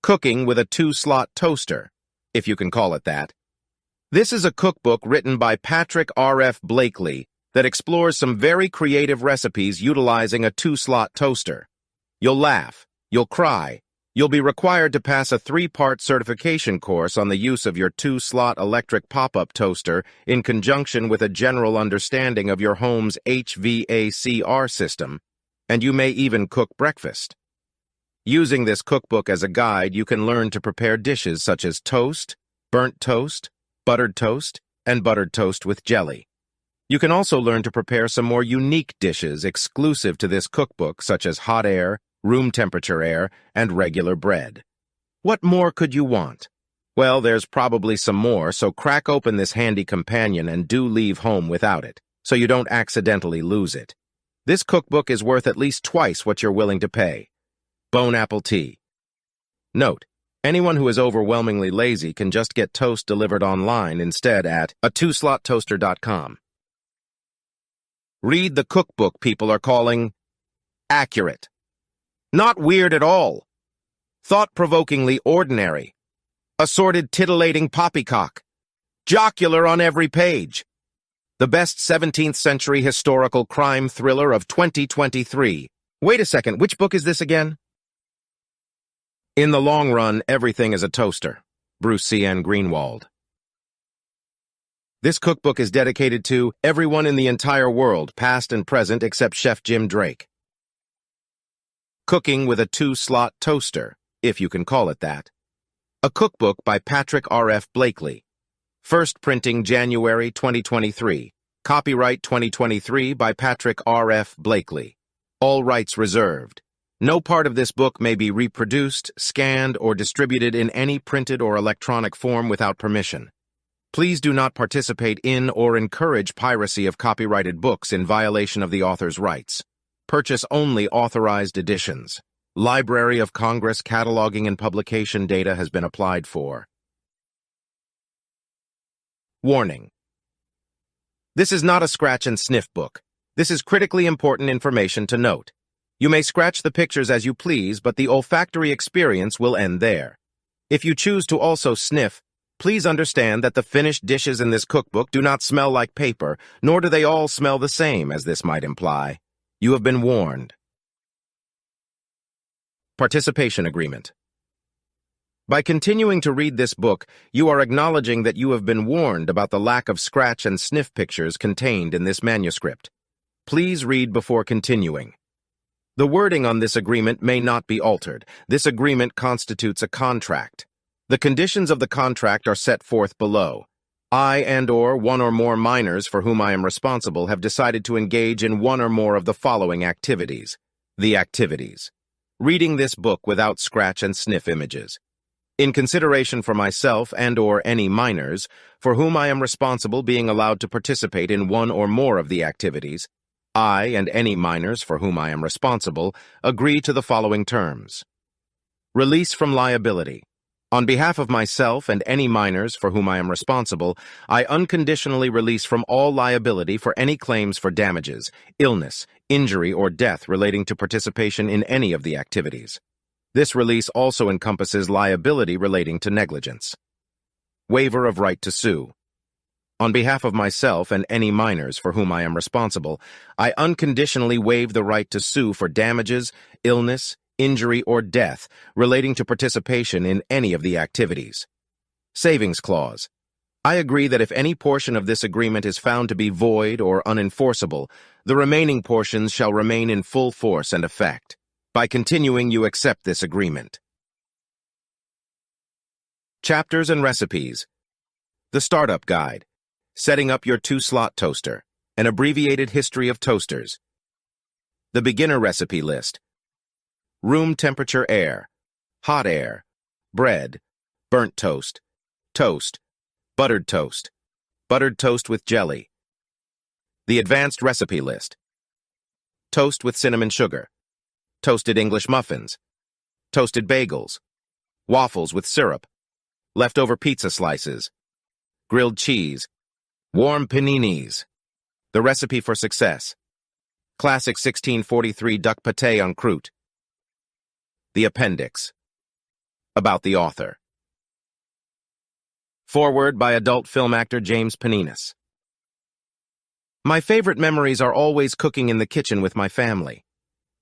Cooking with a 2-slot toaster, if you can call it that. This is a cookbook written by Patrick R.F. Blakley that explores some very creative recipes utilizing a 2-slot toaster. You'll laugh, you'll cry, you'll be required to pass a 3-part certification course on the use of your 2-slot electric pop-up toaster in conjunction with a general understanding of your home's HVACR system, and you may even cook breakfast. Using this cookbook as a guide, you can learn to prepare dishes such as toast, burnt toast, buttered toast, and buttered toast with jelly. You can also learn to prepare some more unique dishes exclusive to this cookbook, such as hot air, room temperature air, and regular bread. What more could you want? Well, there's probably some more, so crack open this handy companion and do leave home without it, so you don't accidentally lose it. This cookbook is worth at least twice what you're willing to pay. Bone apple tea. Note: anyone who is overwhelmingly lazy can just get toast delivered online instead at a2slottoaster.com. Read the cookbook people are calling accurate. Not weird at all. Thought-provokingly ordinary. Assorted titillating poppycock. Jocular on every page. The best 17th century historical crime thriller of 2023. Wait a second, which book is this again? In the long run, everything is a toaster. Bruce C. N. Greenwald. This cookbook is dedicated to everyone in the entire world, past and present, except Chef Jim Drake. Cooking with a 2-slot toaster, if you can call it that. A cookbook by Patrick R.F. Blakley. First printing January 2023. Copyright 2023 by Patrick R.F. Blakley. All rights reserved. No part of this book may be reproduced, scanned, or distributed in any printed or electronic form without permission. Please do not participate in or encourage piracy of copyrighted books in violation of the author's rights. Purchase only authorized editions. Library of Congress cataloging and publication data has been applied for. Warning. This is not a scratch and sniff book. This is critically important information to note. You may scratch the pictures as you please, but the olfactory experience will end there. If you choose to also sniff, please understand that the finished dishes in this cookbook do not smell like paper, nor do they all smell the same, as this might imply. You have been warned. Participation Agreement. By continuing to read this book, you are acknowledging that you have been warned about the lack of scratch and sniff pictures contained in this manuscript. Please read before continuing. The wording on this agreement may not be altered. This agreement constitutes a contract. The conditions of the contract are set forth below. I and/or one or more minors for whom I am responsible have decided to engage in one or more of the following activities. The activities. Reading this book without scratch and sniff images. In consideration for myself and/or any minors for whom I am responsible being allowed to participate in one or more of the activities, I and any minors for whom I am responsible agree to the following terms. Release from liability. On behalf of myself and any minors for whom I am responsible, I unconditionally release from all liability for any claims for damages, illness, injury, or death relating to participation in any of the activities. This release also encompasses liability relating to negligence. Waiver of right to sue. On behalf of myself and any minors for whom I am responsible, I unconditionally waive the right to sue for damages, illness, injury, or death relating to participation in any of the activities. Savings Clause. I agree that if any portion of this agreement is found to be void or unenforceable, the remaining portions shall remain in full force and effect. By continuing, you accept this agreement. Chapters and Recipes. The Startup Guide. Setting up your 2-slot toaster. An abbreviated history of toasters. The Beginner Recipe List. Room temperature air. Hot air. Bread. Burnt toast. Toast. Buttered toast. Buttered toast with jelly. The Advanced Recipe List. Toast with cinnamon sugar. Toasted English muffins. Toasted bagels. Waffles with syrup. Leftover pizza slices. Grilled cheese. Warm paninis. The Recipe for Success. Classic 1643 duck pâté on croûte. The Appendix. About the author. Foreword by adult film actor James Peninis. My favorite memories are always cooking in the kitchen with my family.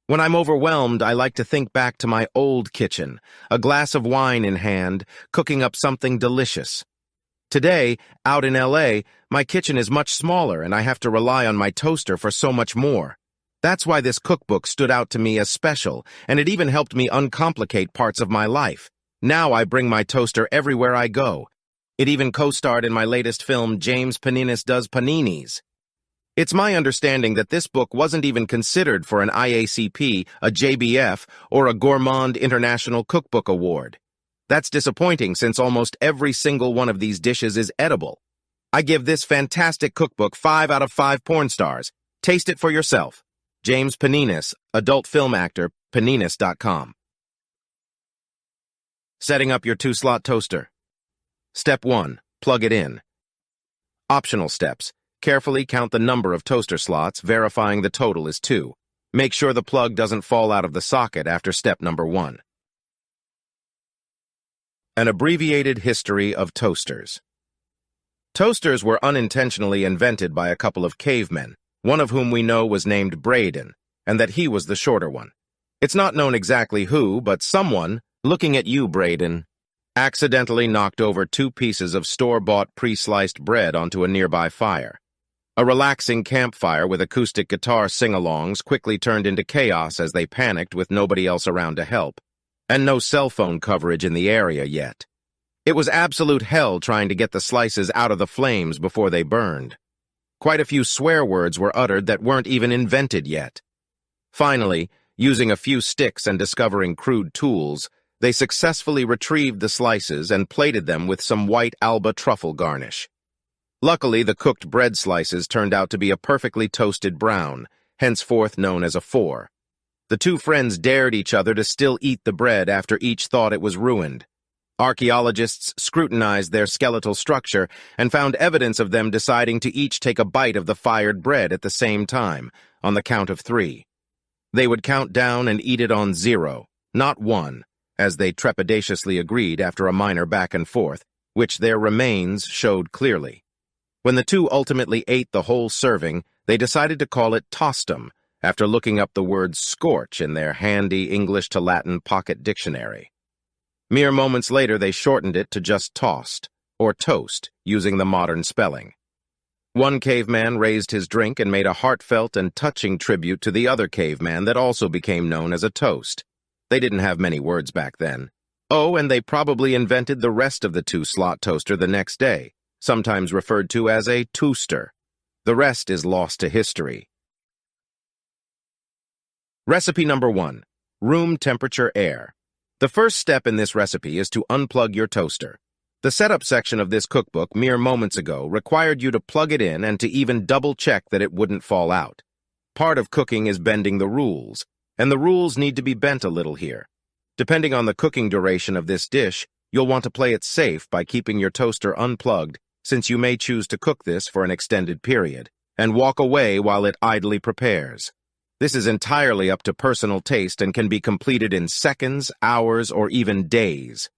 When I'm overwhelmed, I like to think back to my old kitchen, a glass of wine in hand, cooking up something delicious. Today, out in LA, my kitchen is much smaller and I have to rely on my toaster for so much more. That's why this cookbook stood out to me as special, and it even helped me uncomplicate parts of my life. Now I bring my toaster everywhere I go. It even co-starred in my latest film, James Peninis Does Paninis. It's my understanding that this book wasn't even considered for an IACP, a JBF, or a Gourmand International Cookbook Award. That's disappointing since almost every single one of these dishes is edible. I give this fantastic cookbook 5 out of 5 porn stars. Taste it for yourself. James Peninis, adult film actor, Peninis.com. Setting up your 2-slot toaster. Step 1. Plug it in. Optional steps. Carefully count the number of toaster slots, verifying the total is 2. Make sure the plug doesn't fall out of the socket after step number 1. An abbreviated history of toasters. Toasters were unintentionally invented by a couple of cavemen, one of whom we know was named Braden, and that he was the shorter one. It's not known exactly who, but someone, looking at you, Braden, accidentally knocked over 2 pieces of store-bought pre-sliced bread onto a nearby fire. A relaxing campfire with acoustic guitar sing-alongs quickly turned into chaos as they panicked with nobody else around to help, and no cell phone coverage in the area yet. It was absolute hell trying to get the slices out of the flames before they burned. Quite a few swear words were uttered that weren't even invented yet. Finally, using a few sticks and discovering crude tools, they successfully retrieved the slices and plated them with some white Alba truffle garnish. Luckily, the cooked bread slices turned out to be a perfectly toasted brown, henceforth known as a 4. The 2 friends dared each other to still eat the bread after each thought it was ruined. Archaeologists scrutinized their skeletal structure and found evidence of them deciding to each take a bite of the fired bread at the same time, on the count of 3. They would count down and eat it on 0, not 1, as they trepidatiously agreed after a minor back and forth, which their remains showed clearly. When the 2 ultimately ate the whole serving, they decided to call it tostum, after looking up the word scorch in their handy English to Latin pocket dictionary. Mere moments later, they shortened it to just tossed, or toast, using the modern spelling. One caveman raised his drink and made a heartfelt and touching tribute to the other caveman that also became known as a toast. They didn't have many words back then. Oh, and they probably invented the rest of the 2-slot toaster the next day, sometimes referred to as a toaster. The rest is lost to history. Recipe number 1. Room temperature air. The first step in this recipe is to unplug your toaster. The setup section of this cookbook mere moments ago required you to plug it in and to even double-check that it wouldn't fall out. Part of cooking is bending the rules, and the rules need to be bent a little here. Depending on the cooking duration of this dish, you'll want to play it safe by keeping your toaster unplugged, since you may choose to cook this for an extended period, and walk away while it idly prepares. This is entirely up to personal taste and can be completed in seconds, hours, or even days.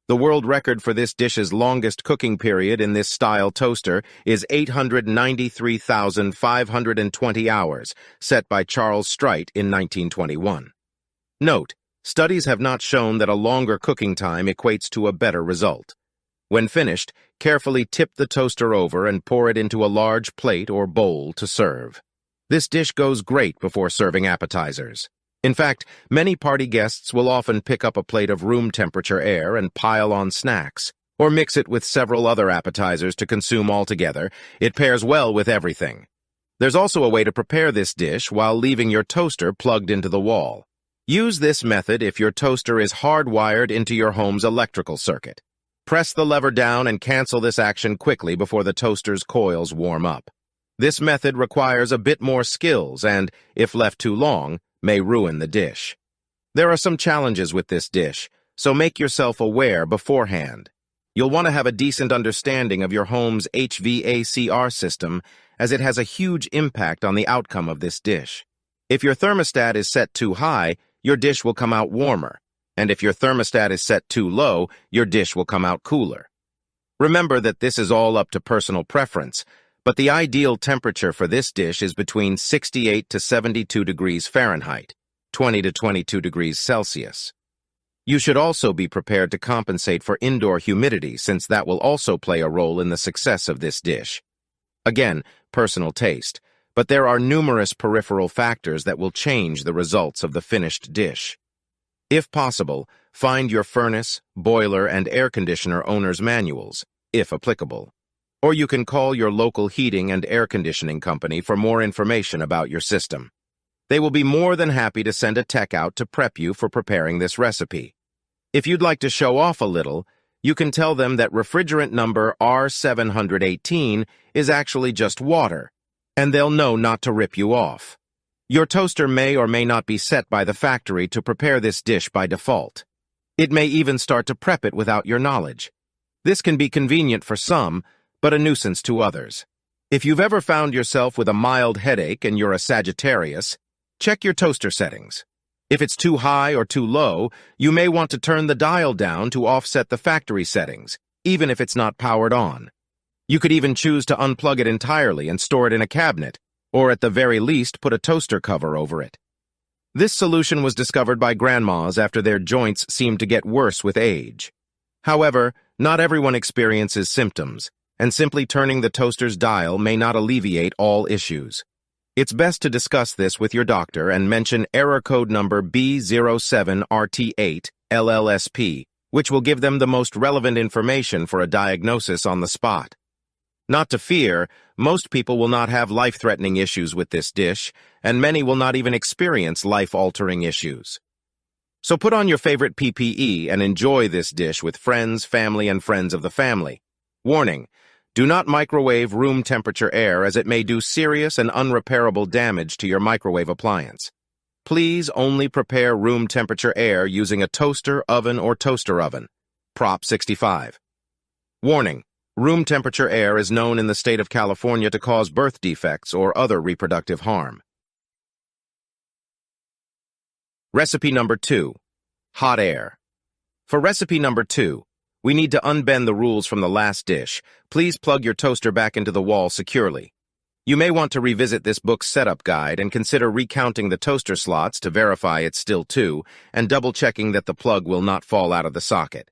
The world record for this dish's longest cooking period in this style toaster is 893,520 hours, set by Charles Strite in 1921. Note, studies have not shown that a longer cooking time equates to a better result. When finished, carefully tip the toaster over and pour it into a large plate or bowl to serve. This dish goes great before serving appetizers. In fact, many party guests will often pick up a plate of room temperature air and pile on snacks, or mix it with several other appetizers to consume all together. It pairs well with everything. There's also a way to prepare this dish while leaving your toaster plugged into the wall. Use this method if your toaster is hardwired into your home's electrical circuit. Press the lever down and cancel this action quickly before the toaster's coils warm up. This method requires a bit more skills and, if left too long, may ruin the dish. There are some challenges with this dish, so make yourself aware beforehand. You'll want to have a decent understanding of your home's HVACR system, as it has a huge impact on the outcome of this dish. If your thermostat is set too high, your dish will come out warmer. And if your thermostat is set too low, your dish will come out cooler. Remember that this is all up to personal preference, but the ideal temperature for this dish is between 68 to 72 degrees Fahrenheit, 20 to 22 degrees Celsius. You should also be prepared to compensate for indoor humidity, since that will also play a role in the success of this dish. Again, personal taste, but there are numerous peripheral factors that will change the results of the finished dish. If possible, find your furnace, boiler, and air conditioner owner's manuals, if applicable. Or you can call your local heating and air conditioning company for more information about your system. They will be more than happy to send a tech out to prep you for preparing this recipe. If you'd like to show off a little, you can tell them that refrigerant number R718 is actually just water, and they'll know not to rip you off. Your toaster may or may not be set by the factory to prepare this dish by default. It may even start to prep it without your knowledge. This can be convenient for some, but a nuisance to others. If you've ever found yourself with a mild headache and you're a Sagittarius, check your toaster settings. If it's too high or too low, you may want to turn the dial down to offset the factory settings, even if it's not powered on. You could even choose to unplug it entirely and store it in a cabinet, or at the very least put a toaster cover over it. This solution was discovered by grandmas after their joints seemed to get worse with age. However, not everyone experiences symptoms, and simply turning the toaster's dial may not alleviate all issues. It's best to discuss this with your doctor and mention error code number B07RT8 LLSP, which will give them the most relevant information for a diagnosis on the spot. Not to fear, most people will not have life-threatening issues with this dish, and many will not even experience life-altering issues. So put on your favorite PPE and enjoy this dish with friends, family, and friends of the family. Warning: do not microwave room temperature air, as it may do serious and unrepairable damage to your microwave appliance. Please only prepare room temperature air using a toaster, oven, or toaster oven. Prop 65. Warning: room temperature air is known in the state of California to cause birth defects or other reproductive harm. Recipe number 2. Hot air. For recipe number 2, we need to unbend the rules from the last dish. Please plug your toaster back into the wall securely. You may want to revisit this book's setup guide and consider recounting the toaster slots to verify it's still 2, and double-checking that the plug will not fall out of the socket.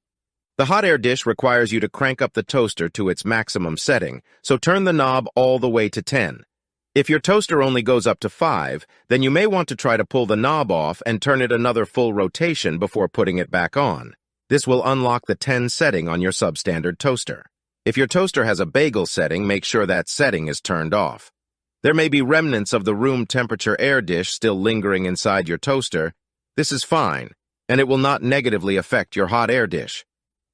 The hot air dish requires you to crank up the toaster to its maximum setting, so turn the knob all the way to 10. If your toaster only goes up to 5, then you may want to try to pull the knob off and turn it another full rotation before putting it back on. This will unlock the 10 setting on your substandard toaster. If your toaster has a bagel setting, make sure that setting is turned off. There may be remnants of the room temperature air dish still lingering inside your toaster. This is fine, and it will not negatively affect your hot air dish.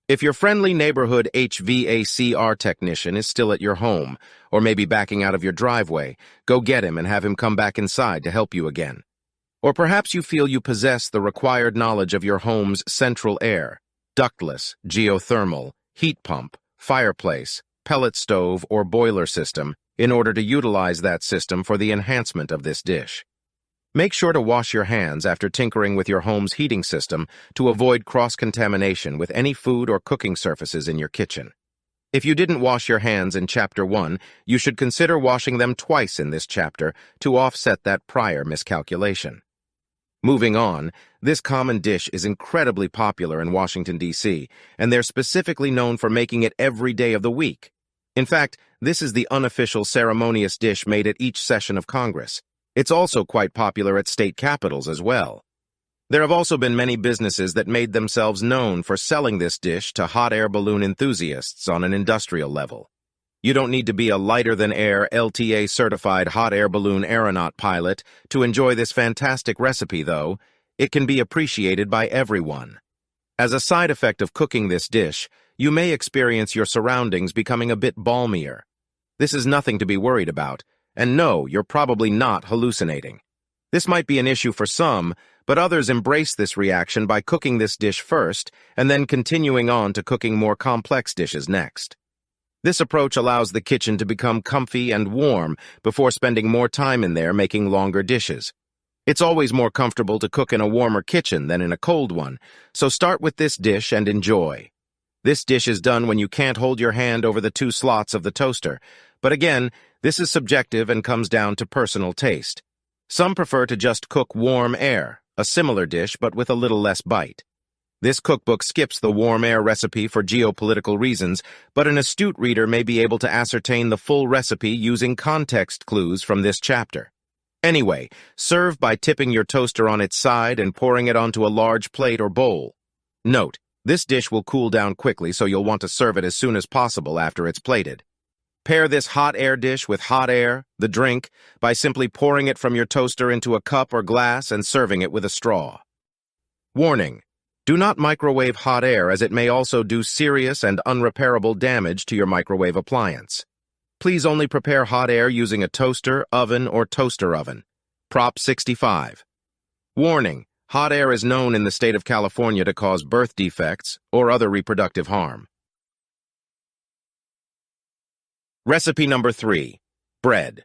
If your friendly neighborhood HVACR technician is still at your home, or maybe backing out of your driveway, go get him and have him come back inside to help you again. Or perhaps you feel you possess the required knowledge of your home's central air, ductless, geothermal, heat pump, fireplace, pellet stove, or boiler system in order to utilize that system for the enhancement of this dish. Make sure to wash your hands after tinkering with your home's heating system to avoid cross-contamination with any food or cooking surfaces in your kitchen. If you didn't wash your hands in Chapter 1, you should consider washing them twice in this chapter to offset that prior miscalculation. Moving on, this common dish is incredibly popular in Washington, D.C., and they're specifically known for making it every day of the week. In fact, this is the unofficial ceremonious dish made at each session of Congress. It's also quite popular at state capitals as well. There have also been many businesses that made themselves known for selling this dish to hot air balloon enthusiasts on an industrial level. You don't need to be a lighter-than-air LTA-certified hot air balloon aeronaut pilot to enjoy this fantastic recipe, though. It can be appreciated by everyone. As a side effect of cooking this dish, you may experience your surroundings becoming a bit balmier. This is nothing to be worried about, and no, you're probably not hallucinating. This might be an issue for some, but others embrace this reaction by cooking this dish first and then continuing on to cooking more complex dishes next. This approach allows the kitchen to become comfy and warm before spending more time in there making longer dishes. It's always more comfortable to cook in a warmer kitchen than in a cold one, so start with this dish and enjoy. This dish is done when you can't hold your hand over the two slots of the toaster, but again, this is subjective and comes down to personal taste. Some prefer to just cook warm air, a similar dish but with a little less bite. This cookbook skips the warm air recipe for geopolitical reasons, but an astute reader may be able to ascertain the full recipe using context clues from this chapter. Anyway, serve by tipping your toaster on its side and pouring it onto a large plate or bowl. Note, this dish will cool down quickly, so you'll want to serve it as soon as possible after it's plated. Pair this hot air dish with hot air, the drink, by simply pouring it from your toaster into a cup or glass and serving it with a straw. Warning: do not microwave hot air, as it may also do serious and unrepairable damage to your microwave appliance. Please only prepare hot air using a toaster, oven, or toaster oven. Prop 65. Warning: hot air is known in the state of California to cause birth defects or other reproductive harm. Recipe number 3. Bread.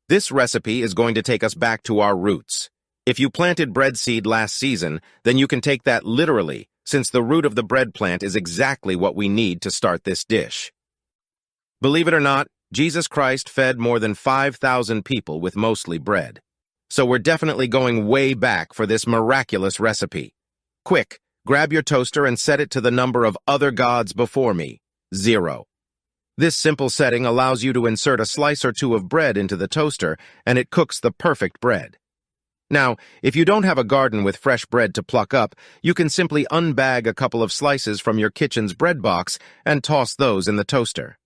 This recipe is going to take us back to our roots. If you planted bread seed last season, then you can take that literally, since the root of the bread plant is exactly what we need to start this dish. Believe it or not, Jesus Christ fed more than 5,000 people with mostly bread. So we're definitely going way back for this miraculous recipe. Quick, grab your toaster and set it to the number of other gods before me, 0. This simple setting allows you to insert a slice or two of bread into the toaster, and it cooks the perfect bread. Now, if you don't have a garden with fresh bread to pluck up, you can simply unbag a couple of slices from your kitchen's bread box and toss those in the toaster.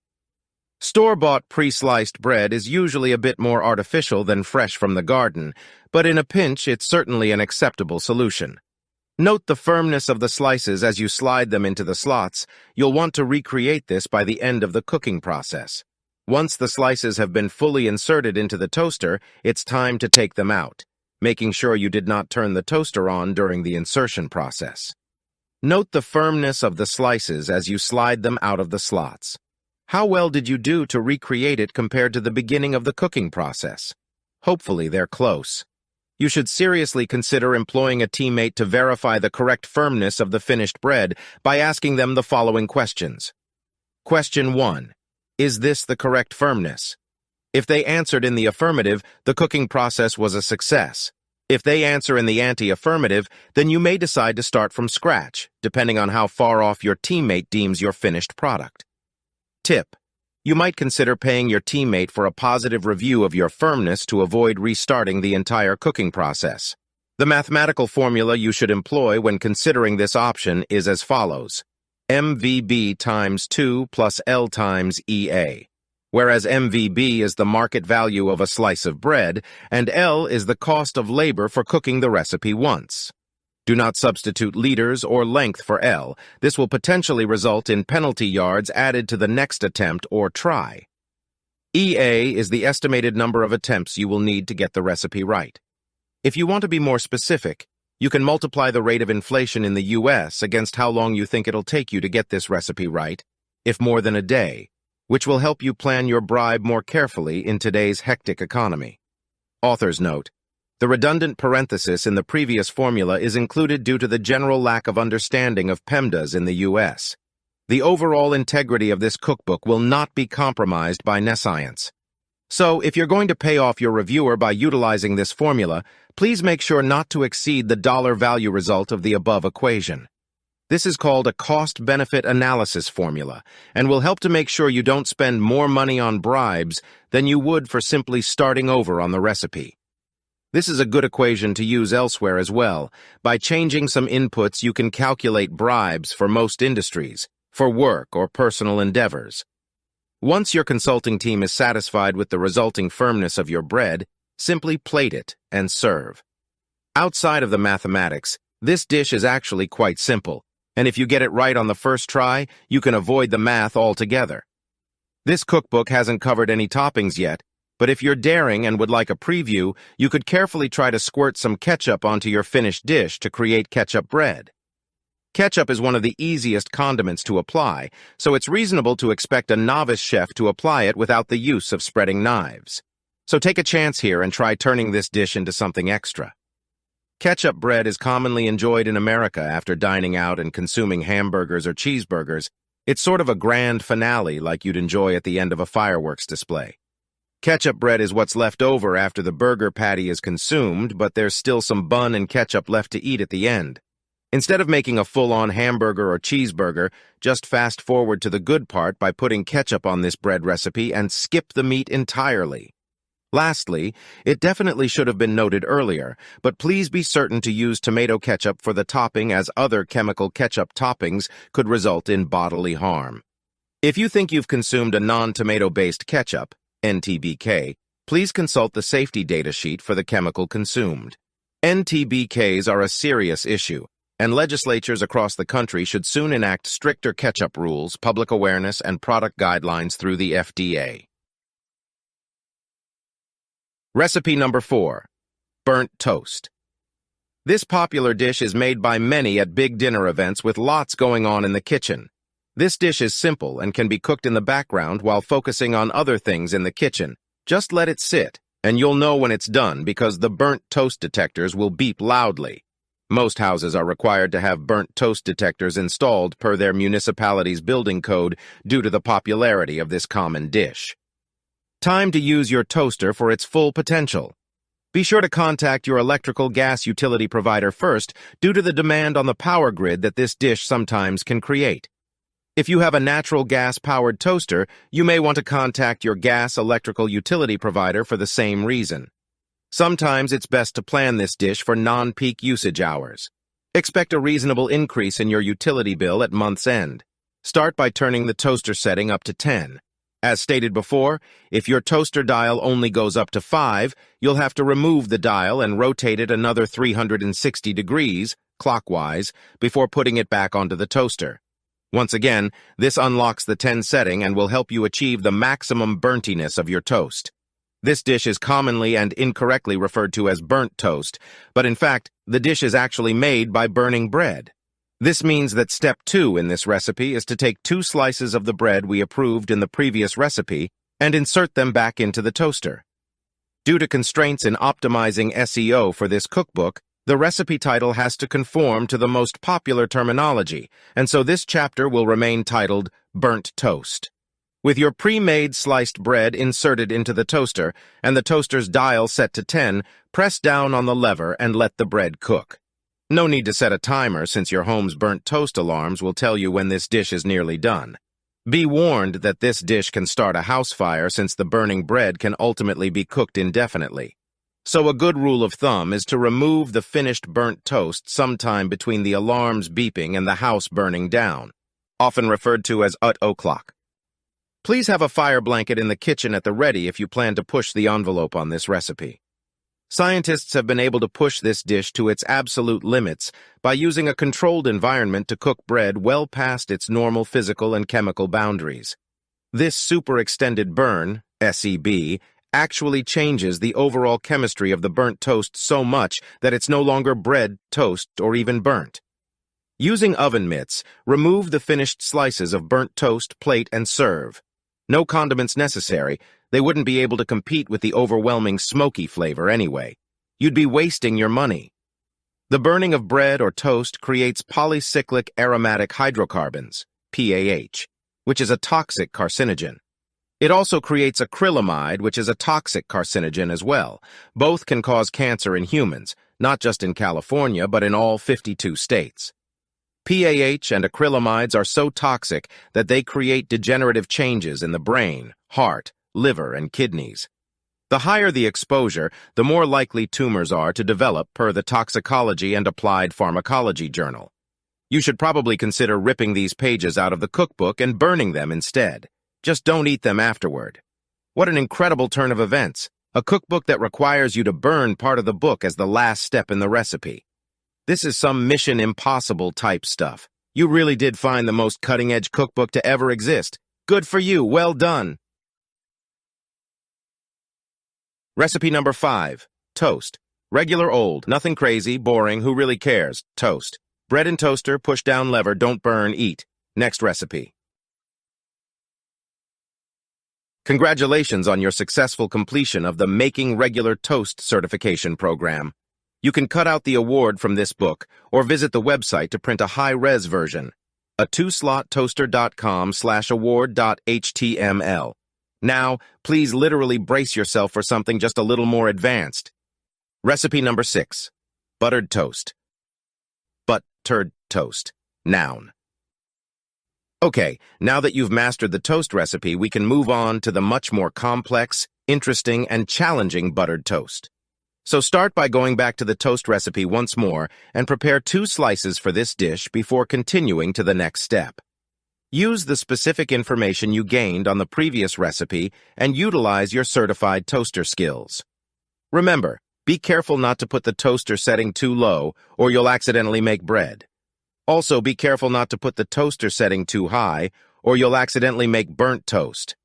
Store-bought pre-sliced bread is usually a bit more artificial than fresh from the garden, but in a pinch it's certainly an acceptable solution. Note the firmness of the slices as you slide them into the slots. You'll want to recreate this by the end of the cooking process. Once the slices have been fully inserted into the toaster, it's time to take them out, making sure you did not turn the toaster on during the insertion process. Note the firmness of the slices as you slide them out of the slots. How well did you do to recreate it compared to the beginning of the cooking process? Hopefully they're close. You should seriously consider employing a teammate to verify the correct firmness of the finished bread by asking them the following questions. Question 1. Is this the correct firmness? If they answered in the affirmative, the cooking process was a success. If they answer in the anti-affirmative, then you may decide to start from scratch, depending on how far off your teammate deems your finished product. Tip: you might consider paying your teammate for a positive review of your firmness to avoid restarting the entire cooking process. The mathematical formula you should employ when considering this option is as follows: MVB times 2 plus L times EA, whereas MVB is the market value of a slice of bread, and L is the cost of labor for cooking the recipe once. Do not substitute liters or length for L. This will potentially result in penalty yards added to the next attempt or try. EA is the estimated number of attempts you will need to get the recipe right. If you want to be more specific, you can multiply the rate of inflation in the US against how long you think it'll take you to get this recipe right, if more than a day, which will help you plan your bribe more carefully in today's hectic economy. Author's note: the redundant parenthesis in the previous formula is included due to the general lack of understanding of PEMDAS in the U.S. The overall integrity of this cookbook will not be compromised by nescience. So, if you're going to pay off your reviewer by utilizing this formula, please make sure not to exceed the dollar value result of the above equation. This is called a cost-benefit analysis formula, and will help to make sure you don't spend more money on bribes than you would for simply starting over on the recipe. This is a good equation to use elsewhere as well. By changing some inputs, you can calculate bribes for most industries, for work or personal endeavors. Once your consulting team is satisfied with the resulting firmness of your bread, simply plate it and serve. Outside of the mathematics, this dish is actually quite simple, and if you get it right on the first try, you can avoid the math altogether. This cookbook hasn't covered any toppings yet, but if you're daring and would like a preview, you could carefully try to squirt some ketchup onto your finished dish to create ketchup bread. Ketchup is one of the easiest condiments to apply, so it's reasonable to expect a novice chef to apply it without the use of spreading knives. So take a chance here and try turning this dish into something extra. Ketchup bread is commonly enjoyed in America after dining out and consuming hamburgers or cheeseburgers. It's sort of a grand finale like you'd enjoy at the end of a fireworks display. Ketchup bread is what's left over after the burger patty is consumed, but there's still some bun and ketchup left to eat at the end. Instead of making a full-on hamburger or cheeseburger, just fast forward to the good part by putting ketchup on this bread recipe and skip the meat entirely. Lastly, it definitely should have been noted earlier, but please be certain to use tomato ketchup for the topping, as other chemical ketchup toppings could result in bodily harm. If you think you've consumed a non-tomato-based ketchup, NTBK, please consult the safety data sheet for the chemical consumed. NTBKs are a serious issue, and legislatures across the country should soon enact stricter ketchup rules, public awareness, and product guidelines through the FDA. Recipe number 4. Burnt toast. This popular dish is made by many at big dinner events with lots going on in the kitchen. This dish is simple and can be cooked in the background while focusing on other things in the kitchen. Just let it sit, and you'll know when it's done because the burnt toast detectors will beep loudly. Most houses are required to have burnt toast detectors installed per their municipality's building code due to the popularity of this common dish. Time to use your toaster for its full potential. Be sure to contact your electrical gas utility provider first due to the demand on the power grid that this dish sometimes can create. If you have a natural gas-powered toaster, you may want to contact your gas electrical utility provider for the same reason. Sometimes it's best to plan this dish for non-peak usage hours. Expect a reasonable increase in your utility bill at month's end. Start by turning the toaster setting up to 10. As stated before, if your toaster dial only goes up to 5, you'll have to remove the dial and rotate it another 360 degrees, clockwise, before putting it back onto the toaster. Once again, this unlocks the 10 setting and will help you achieve the maximum burntiness of your toast. This dish is commonly and incorrectly referred to as burnt toast, but in fact, the dish is actually made by burning bread. This means that step 2 in this recipe is to take 2 slices of the bread we approved in the previous recipe and insert them back into the toaster. Due to constraints in optimizing SEO for this cookbook, the recipe title has to conform to the most popular terminology, and so this chapter will remain titled Burnt Toast. With your pre-made sliced bread inserted into the toaster and the toaster's dial set to 10, press down on the lever and let the bread cook. No need to set a timer since your home's burnt toast alarms will tell you when this dish is nearly done. Be warned that this dish can start a house fire since the burning bread can ultimately be cooked indefinitely. So a good rule of thumb is to remove the finished burnt toast sometime between the alarms beeping and the house burning down, often referred to as o'clock. Please have a fire blanket in the kitchen at the ready if you plan to push the envelope on this recipe. Scientists have been able to push this dish to its absolute limits by using a controlled environment to cook bread well past its normal physical and chemical boundaries. This super-extended burn, SEB, actually changes the overall chemistry of the burnt toast so much that it's no longer bread, toast, or even burnt. Using oven mitts, remove the finished slices of burnt toast, plate, and serve. No condiments necessary. They wouldn't be able to compete with the overwhelming smoky flavor anyway. You'd be wasting your money. The burning of bread or toast creates polycyclic aromatic hydrocarbons, PAH, which is a toxic carcinogen. It also creates acrylamide, which is a toxic carcinogen as well. Both can cause cancer in humans, not just in California, but in all 52 states. PAH and acrylamides are so toxic that they create degenerative changes in the brain, heart, liver, and kidneys. The higher the exposure, the more likely tumors are to develop per the Toxicology and Applied Pharmacology Journal. You should probably consider ripping these pages out of the cookbook and burning them instead. Just don't eat them afterward. What an incredible turn of events. A cookbook that requires you to burn part of the book as the last step in the recipe. This is some Mission Impossible type stuff. You really did find the most cutting-edge cookbook to ever exist. Good for you, well done. Recipe number 5. Toast. Regular old, nothing crazy, boring, who really cares? Toast. Bread and toaster, push down lever, don't burn, eat. Next recipe. Congratulations on your successful completion of the Making Regular Toast certification program. You can cut out the award from this book or visit the website to print a high-res version. A 2slottoaster.com/award.html. Now, please literally brace yourself for something just a little more advanced. Recipe number 6. Buttered toast. Buttered toast. Noun. Okay, now that you've mastered the toast recipe, we can move on to the much more complex, interesting, and challenging buttered toast. So start by going back to the toast recipe once more and prepare 2 slices for this dish before continuing to the next step. Use the specific information you gained on the previous recipe and utilize your certified toaster skills. Remember, be careful not to put the toaster setting too low or you'll accidentally make bread. Also, be careful not to put the toaster setting too high or you'll accidentally make burnt toast.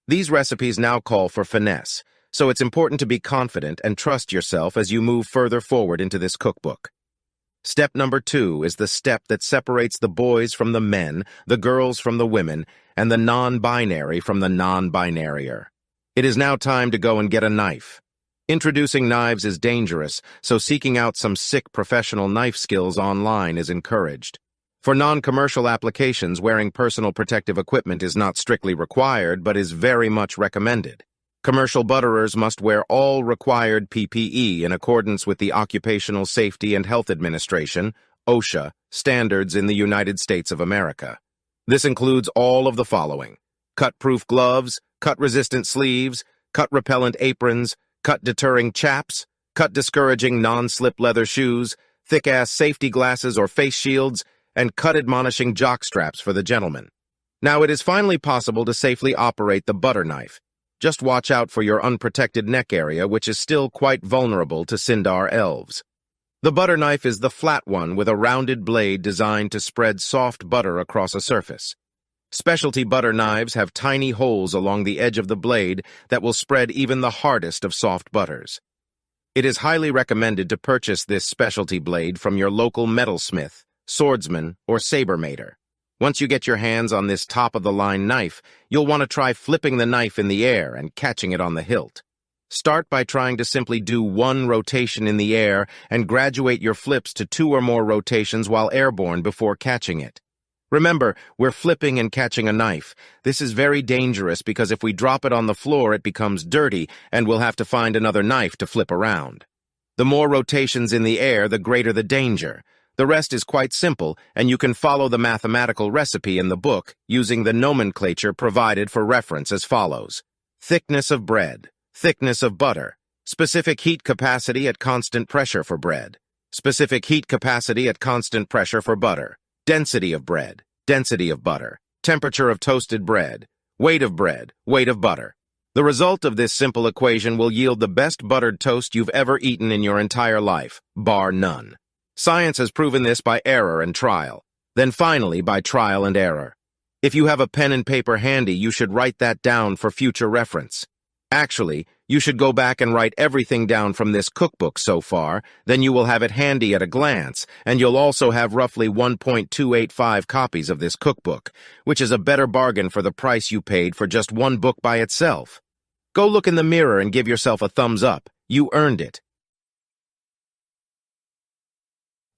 These recipes now call for finesse, so it's important to be confident and trust yourself as you move further forward into this cookbook. Step number 2 is the step that separates the boys from the men, the girls from the women, and the non-binary from the non-binaryer. It is now time to go and get a knife. Introducing knives is dangerous, so seeking out some sick professional knife skills online is encouraged. For non-commercial applications, wearing personal protective equipment is not strictly required, but is very much recommended. Commercial butterers must wear all required PPE in accordance with the Occupational Safety and Health Administration, OSHA, standards in the United States of America. This includes all of the following: cut-proof gloves, cut-resistant sleeves, cut-repellent aprons, cut-deterring chaps, cut-discouraging non-slip leather shoes, thick-ass safety glasses or face shields, and cut-admonishing jock straps for the gentleman. Now it is finally possible to safely operate the butter knife. Just watch out for your unprotected neck area, which is still quite vulnerable to Sindar elves. The butter knife is the flat one with a rounded blade designed to spread soft butter across a surface. Specialty butter knives have tiny holes along the edge of the blade that will spread even the hardest of soft butters. It is highly recommended to purchase this specialty blade from your local metalsmith, swordsman, or sabermaker. Once you get your hands on this top-of-the-line knife, you'll want to try flipping the knife in the air and catching it on the hilt. Start by trying to simply do 1 rotation in the air and graduate your flips to 2 or more rotations while airborne before catching it. Remember, we're flipping and catching a knife. This is very dangerous because if we drop it on the floor, it becomes dirty and we'll have to find another knife to flip around. The more rotations in the air, the greater the danger. The rest is quite simple, and you can follow the mathematical recipe in the book using the nomenclature provided for reference as follows: thickness of bread, thickness of butter, specific heat capacity at constant pressure for bread, specific heat capacity at constant pressure for butter, density of bread, density of butter, temperature of toasted bread, weight of bread, weight of butter. The result of this simple equation will yield the best buttered toast you've ever eaten in your entire life, bar none. Science has proven this by error and trial, then finally by trial and error. If you have a pen and paper handy, you should write that down for future reference. Actually, you should go back and write everything down from this cookbook so far, then you will have it handy at a glance, and you'll also have roughly 1.285 copies of this cookbook, which is a better bargain for the price you paid for just 1 book by itself. Go look in the mirror and give yourself a thumbs up. You earned it.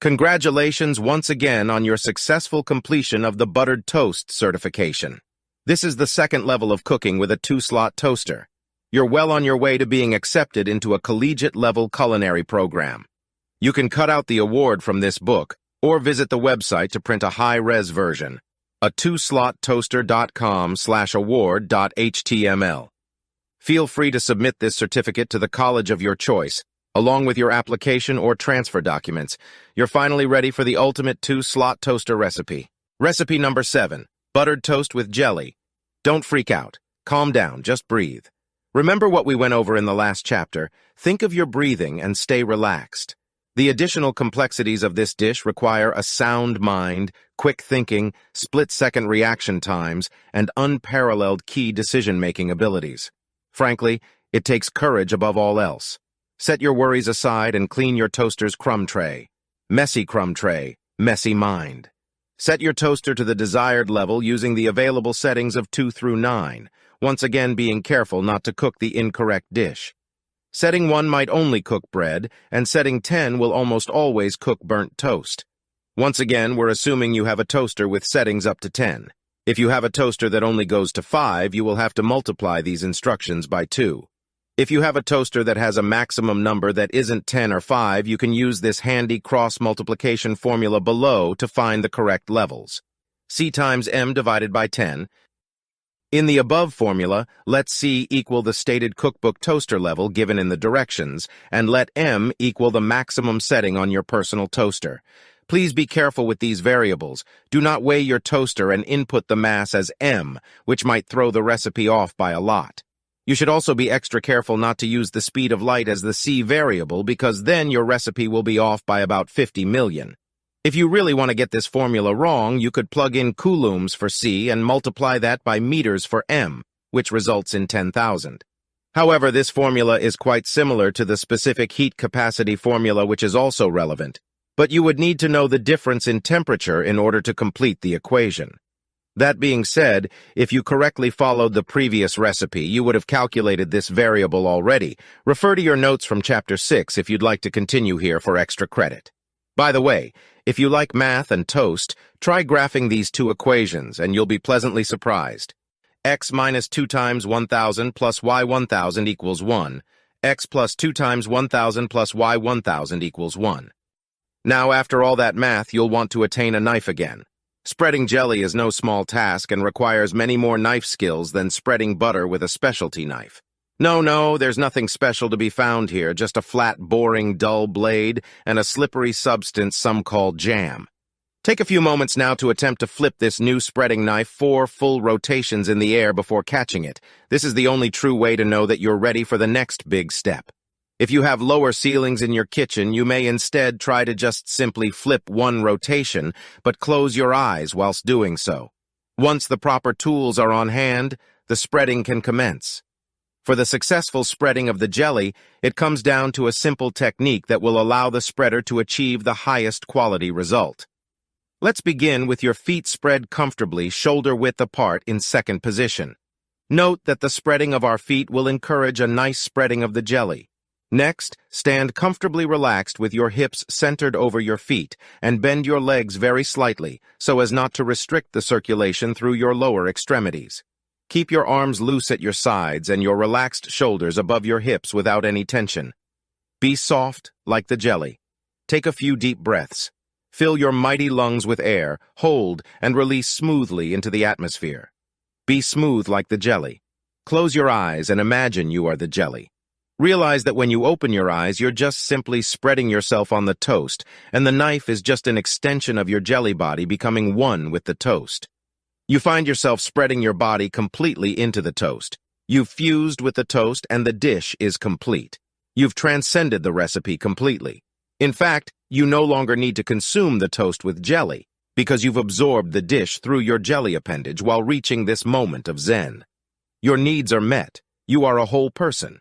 Congratulations once again on your successful completion of the Buttered Toast certification. This is the 2nd level of cooking with a 2-slot toaster. You're well on your way to being accepted into a collegiate-level culinary program. You can cut out the award from this book or visit the website to print a high-res version, a 2slottoaster.com/award.html. Feel free to submit this certificate to the college of your choice, along with your application or transfer documents. You're finally ready for the ultimate 2-slot toaster recipe. Recipe number 7, buttered toast with jelly. Don't freak out. Calm down, just breathe. Remember what we went over in the last chapter. Think of your breathing and stay relaxed. The additional complexities of this dish require a sound mind, quick thinking, split-second reaction times, and unparalleled key decision-making abilities. Frankly, it takes courage above all else. Set your worries aside and clean your toaster's crumb tray. Messy crumb tray, messy mind. Set your toaster to the desired level using the available settings of 2 through 9, once again being careful not to cook the incorrect dish. Setting 1 might only cook bread, and setting 10 will almost always cook burnt toast. Once again, we're assuming you have a toaster with settings up to 10. If you have a toaster that only goes to 5, you will have to multiply these instructions by 2. If you have a toaster that has a maximum number that isn't 10 or 5, you can use this handy cross-multiplication formula below to find the correct levels. C times M divided by 10. In the above formula, let C equal the stated cookbook toaster level given in the directions, and let M equal the maximum setting on your personal toaster. Please be careful with these variables. Do not weigh your toaster and input the mass as M, which might throw the recipe off by a lot. You should also be extra careful not to use the speed of light as the C variable, because then your recipe will be off by about 50 million. If you really want to get this formula wrong, you could plug in coulombs for C and multiply that by meters for M, which results in 10,000. However, this formula is quite similar to the specific heat capacity formula, which is also relevant, but you would need to know the difference in temperature in order to complete the equation. That being said, if you correctly followed the previous recipe, you would have calculated this variable already. Refer to your notes from Chapter 6 if you'd like to continue here for extra credit. By the way, if you like math and toast, try graphing these two equations and you'll be pleasantly surprised. X minus 2 times 1,000 plus Y 1,000 equals 1. X plus 2 times 1,000 plus Y 1,000 equals 1. Now, after all that math, you'll want to attain a knife again. Spreading jelly is no small task and requires many more knife skills than spreading butter with a specialty knife. No, there's nothing special to be found here, just a flat, boring, dull blade and a slippery substance some call jam. Take a few moments now to attempt to flip this new spreading knife 4 full rotations in the air before catching it. This is the only true way to know that you're ready for the next big step. If you have lower ceilings in your kitchen, you may instead try to just simply flip 1 rotation, but close your eyes whilst doing so. Once the proper tools are on hand, the spreading can commence. For the successful spreading of the jelly, it comes down to a simple technique that will allow the spreader to achieve the highest quality result. Let's begin with your feet spread comfortably, shoulder-width apart in second position. Note that the spreading of our feet will encourage a nice spreading of the jelly. Next, stand comfortably relaxed with your hips centered over your feet and bend your legs very slightly so as not to restrict the circulation through your lower extremities. Keep your arms loose at your sides and your relaxed shoulders above your hips without any tension. Be soft, like the jelly. Take a few deep breaths. Fill your mighty lungs with air, hold, and release smoothly into the atmosphere. Be smooth like the jelly. Close your eyes and imagine you are the jelly. Realize that when you open your eyes, you're just simply spreading yourself on the toast, and the knife is just an extension of your jelly body becoming one with the toast. You find yourself spreading your body completely into the toast. You've fused with the toast and the dish is complete. You've transcended the recipe completely. In fact, you no longer need to consume the toast with jelly because you've absorbed the dish through your jelly appendage while reaching this moment of zen. Your needs are met. You are a whole person.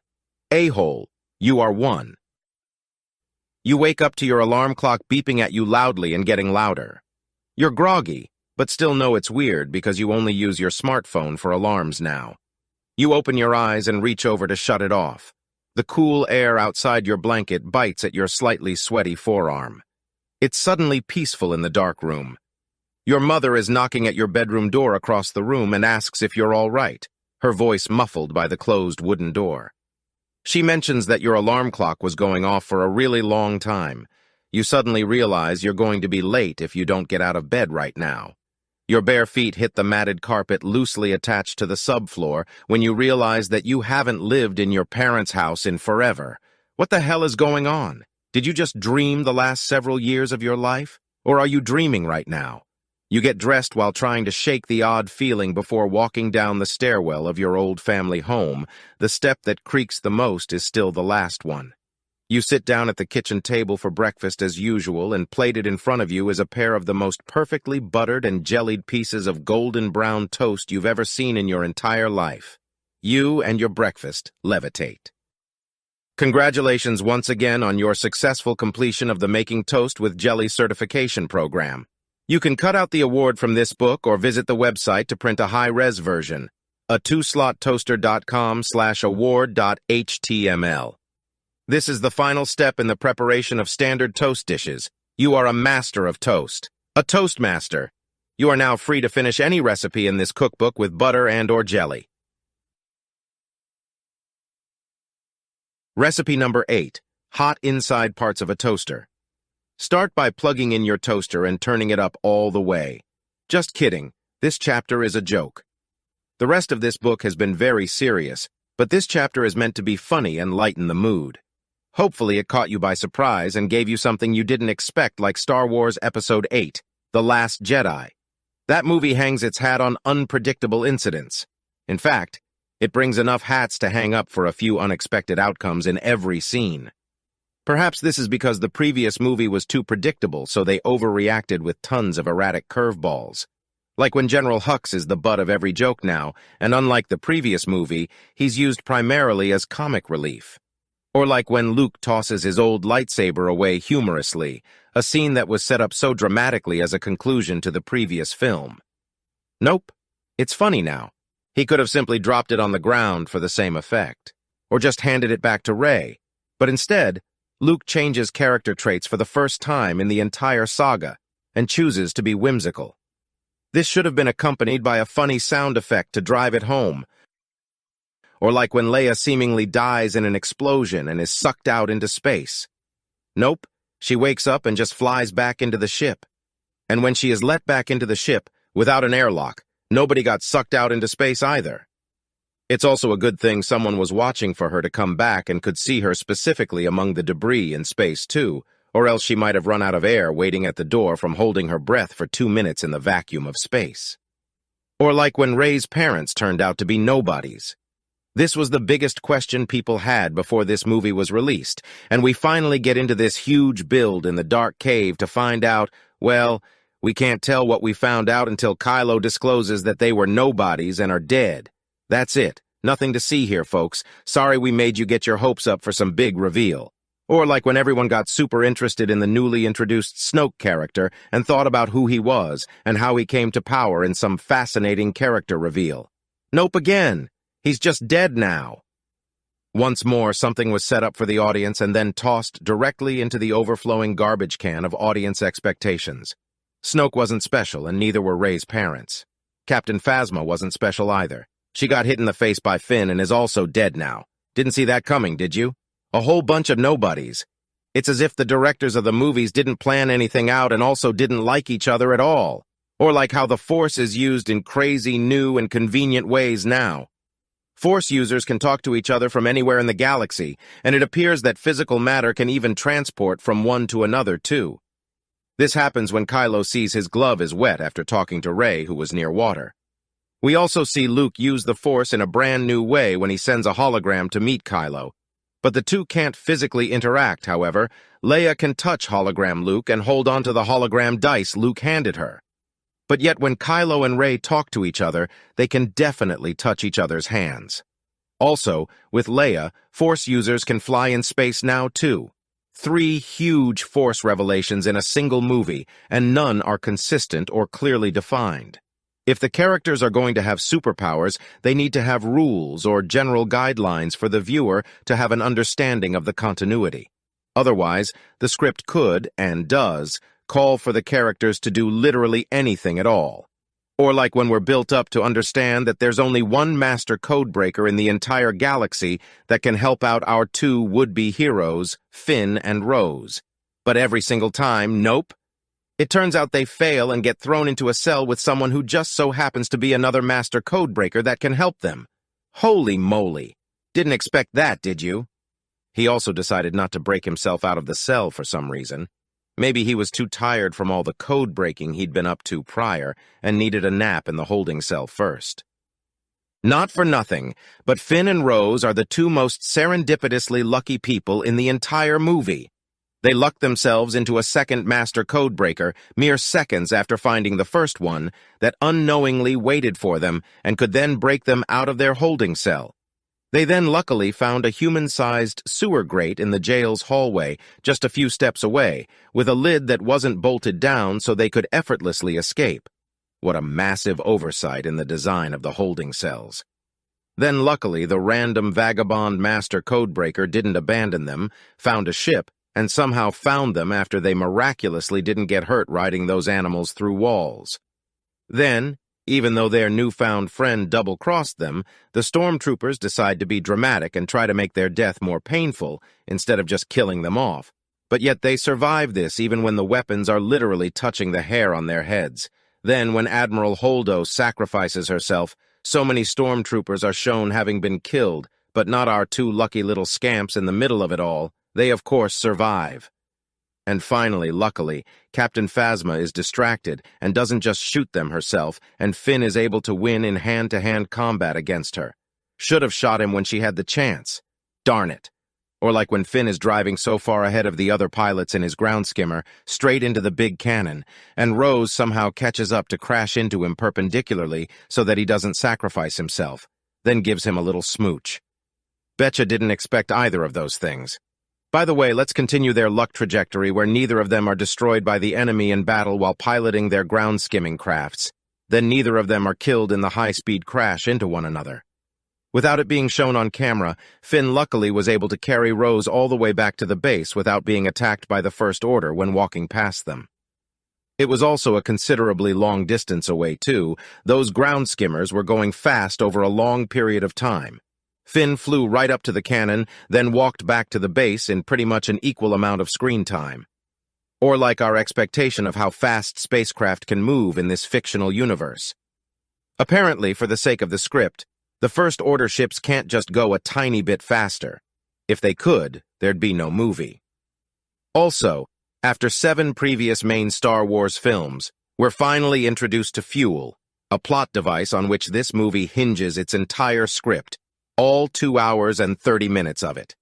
A whole. You are one. You wake up to your alarm clock beeping at you loudly and getting louder. You're groggy, but still know it's weird because you only use your smartphone for alarms now. You open your eyes and reach over to shut it off. The cool air outside your blanket bites at your slightly sweaty forearm. It's suddenly peaceful in the dark room. Your mother is knocking at your bedroom door across the room and asks if you're all right, her voice muffled by the closed wooden door. She mentions that your alarm clock was going off for a really long time. You suddenly realize you're going to be late if you don't get out of bed right now. Your bare feet hit the matted carpet loosely attached to the subfloor when you realize that you haven't lived in your parents' house in forever. What the hell is going on? Did you just dream the last several years of your life? Or are you dreaming right now? You get dressed while trying to shake the odd feeling before walking down the stairwell of your old family home. The step that creaks the most is still the last one. You sit down at the kitchen table for breakfast as usual, and plated in front of you is a pair of the most perfectly buttered and jellied pieces of golden brown toast you've ever seen in your entire life. You and your breakfast levitate. Congratulations once again on your successful completion of the Making Toast with Jelly certification program. You can cut out the award from this book or visit the website to print a high-res version, a 2slottoaster.com/award.html. This is the final step in the preparation of standard toast dishes. You are a master of toast. A toast master. You are now free to finish any recipe in this cookbook with butter and/or jelly. Recipe number 8. Hot inside parts of a toaster. Start by plugging in your toaster and turning it up all the way. Just kidding. This chapter is a joke. The rest of this book has been very serious, but this chapter is meant to be funny and lighten the mood. Hopefully it caught you by surprise and gave you something you didn't expect, like Star Wars Episode 8, The Last Jedi. That movie hangs its hat on unpredictable incidents. In fact, it brings enough hats to hang up for a few unexpected outcomes in every scene. Perhaps this is because the previous movie was too predictable, so they overreacted with tons of erratic curveballs. Like when General Hux is the butt of every joke now, and unlike the previous movie, he's used primarily as comic relief. Or like when Luke tosses his old lightsaber away humorously, a scene that was set up so dramatically as a conclusion to the previous film. Nope, it's funny now. He could have simply dropped it on the ground for the same effect, or just handed it back to Rey. But instead, Luke changes character traits for the first time in the entire saga, and chooses to be whimsical. This should have been accompanied by a funny sound effect to drive it home. Or like when Leia seemingly dies in an explosion and is sucked out into space. Nope, she wakes up and just flies back into the ship. And when she is let back into the ship, without an airlock, nobody got sucked out into space either. It's also a good thing someone was watching for her to come back and could see her specifically among the debris in space too, or else she might have run out of air waiting at the door from holding her breath for 2 minutes in the vacuum of space. Or like when Rey's parents turned out to be nobodies. This was the biggest question people had before this movie was released, and we finally get into this huge build in the dark cave to find out, well, we can't tell what we found out until Kylo discloses that they were nobodies and are dead. That's it. Nothing to see here, folks. Sorry we made you get your hopes up for some big reveal. Or like when everyone got super interested in the newly introduced Snoke character and thought about who he was and how he came to power in some fascinating character reveal. Nope again. He's just dead now. Once more, something was set up for the audience and then tossed directly into the overflowing garbage can of audience expectations. Snoke wasn't special, and neither were Rey's parents. Captain Phasma wasn't special either. She got hit in the face by Finn and is also dead now. Didn't see that coming, did you? A whole bunch of nobodies. It's as if the directors of the movies didn't plan anything out and also didn't like each other at all. Or like how the Force is used in crazy, new, and convenient ways now. Force users can talk to each other from anywhere in the galaxy, and it appears that physical matter can even transport from one to another, too. This happens when Kylo sees his glove is wet after talking to Rey, who was near water. We also see Luke use the Force in a brand new way when he sends a hologram to meet Kylo. But the two can't physically interact, however. Leia can touch hologram Luke and hold onto the hologram dice Luke handed her. But yet when Kylo and Rey talk to each other, they can definitely touch each other's hands. Also, with Leia, Force users can fly in space now too. 3 huge Force revelations in a single movie, and none are consistent or clearly defined. If the characters are going to have superpowers, they need to have rules or general guidelines for the viewer to have an understanding of the continuity. Otherwise, the script could, and does, call for the characters to do literally anything at all. Or like when we're built up to understand that there's only one master codebreaker in the entire galaxy that can help out our 2 would-be heroes, Finn and Rose. But every single time, nope. It turns out they fail and get thrown into a cell with someone who just so happens to be another master codebreaker that can help them. Holy moly. Didn't expect that, did you? He also decided not to break himself out of the cell for some reason. Maybe he was too tired from all the code breaking he'd been up to prior and needed a nap in the holding cell first. Not for nothing, but Finn and Rose are the 2 most serendipitously lucky people in the entire movie. They lucked themselves into a second master codebreaker mere seconds after finding the first one that unknowingly waited for them and could then break them out of their holding cell. They then luckily found a human-sized sewer grate in the jail's hallway just a few steps away, with a lid that wasn't bolted down so they could effortlessly escape. What a massive oversight in the design of the holding cells. Then luckily, the random vagabond master codebreaker didn't abandon them, found a ship, and somehow found them after they miraculously didn't get hurt riding those animals through walls. Then, even though their newfound friend double-crossed them, the stormtroopers decide to be dramatic and try to make their death more painful instead of just killing them off. But yet they survive this even when the weapons are literally touching the hair on their heads. Then, when Admiral Holdo sacrifices herself, so many stormtroopers are shown having been killed, but not our two lucky little scamps in the middle of it all. They, of course, survive. And finally, luckily, Captain Phasma is distracted and doesn't just shoot them herself, and Finn is able to win in hand-to-hand combat against her. Should have shot him when she had the chance. Darn it. Or like when Finn is driving so far ahead of the other pilots in his ground skimmer, straight into the big cannon, and Rose somehow catches up to crash into him perpendicularly so that he doesn't sacrifice himself, then gives him a little smooch. Betcha didn't expect either of those things. By the way, let's continue their luck trajectory where neither of them are destroyed by the enemy in battle while piloting their ground-skimming crafts. Then neither of them are killed in the high-speed crash into one another. Without it being shown on camera, Finn luckily was able to carry Rose all the way back to the base without being attacked by the First Order when walking past them. It was also a considerably long distance away, too. Those ground skimmers were going fast over a long period of time. Finn flew right up to the cannon, then walked back to the base in pretty much an equal amount of screen time. Or like our expectation of how fast spacecraft can move in this fictional universe. Apparently, for the sake of the script, the First Order ships can't just go a tiny bit faster. If they could, there'd be no movie. Also, after 7 previous main Star Wars films, we're finally introduced to fuel, a plot device on which this movie hinges its entire script. All 2 hours and 30 minutes of it.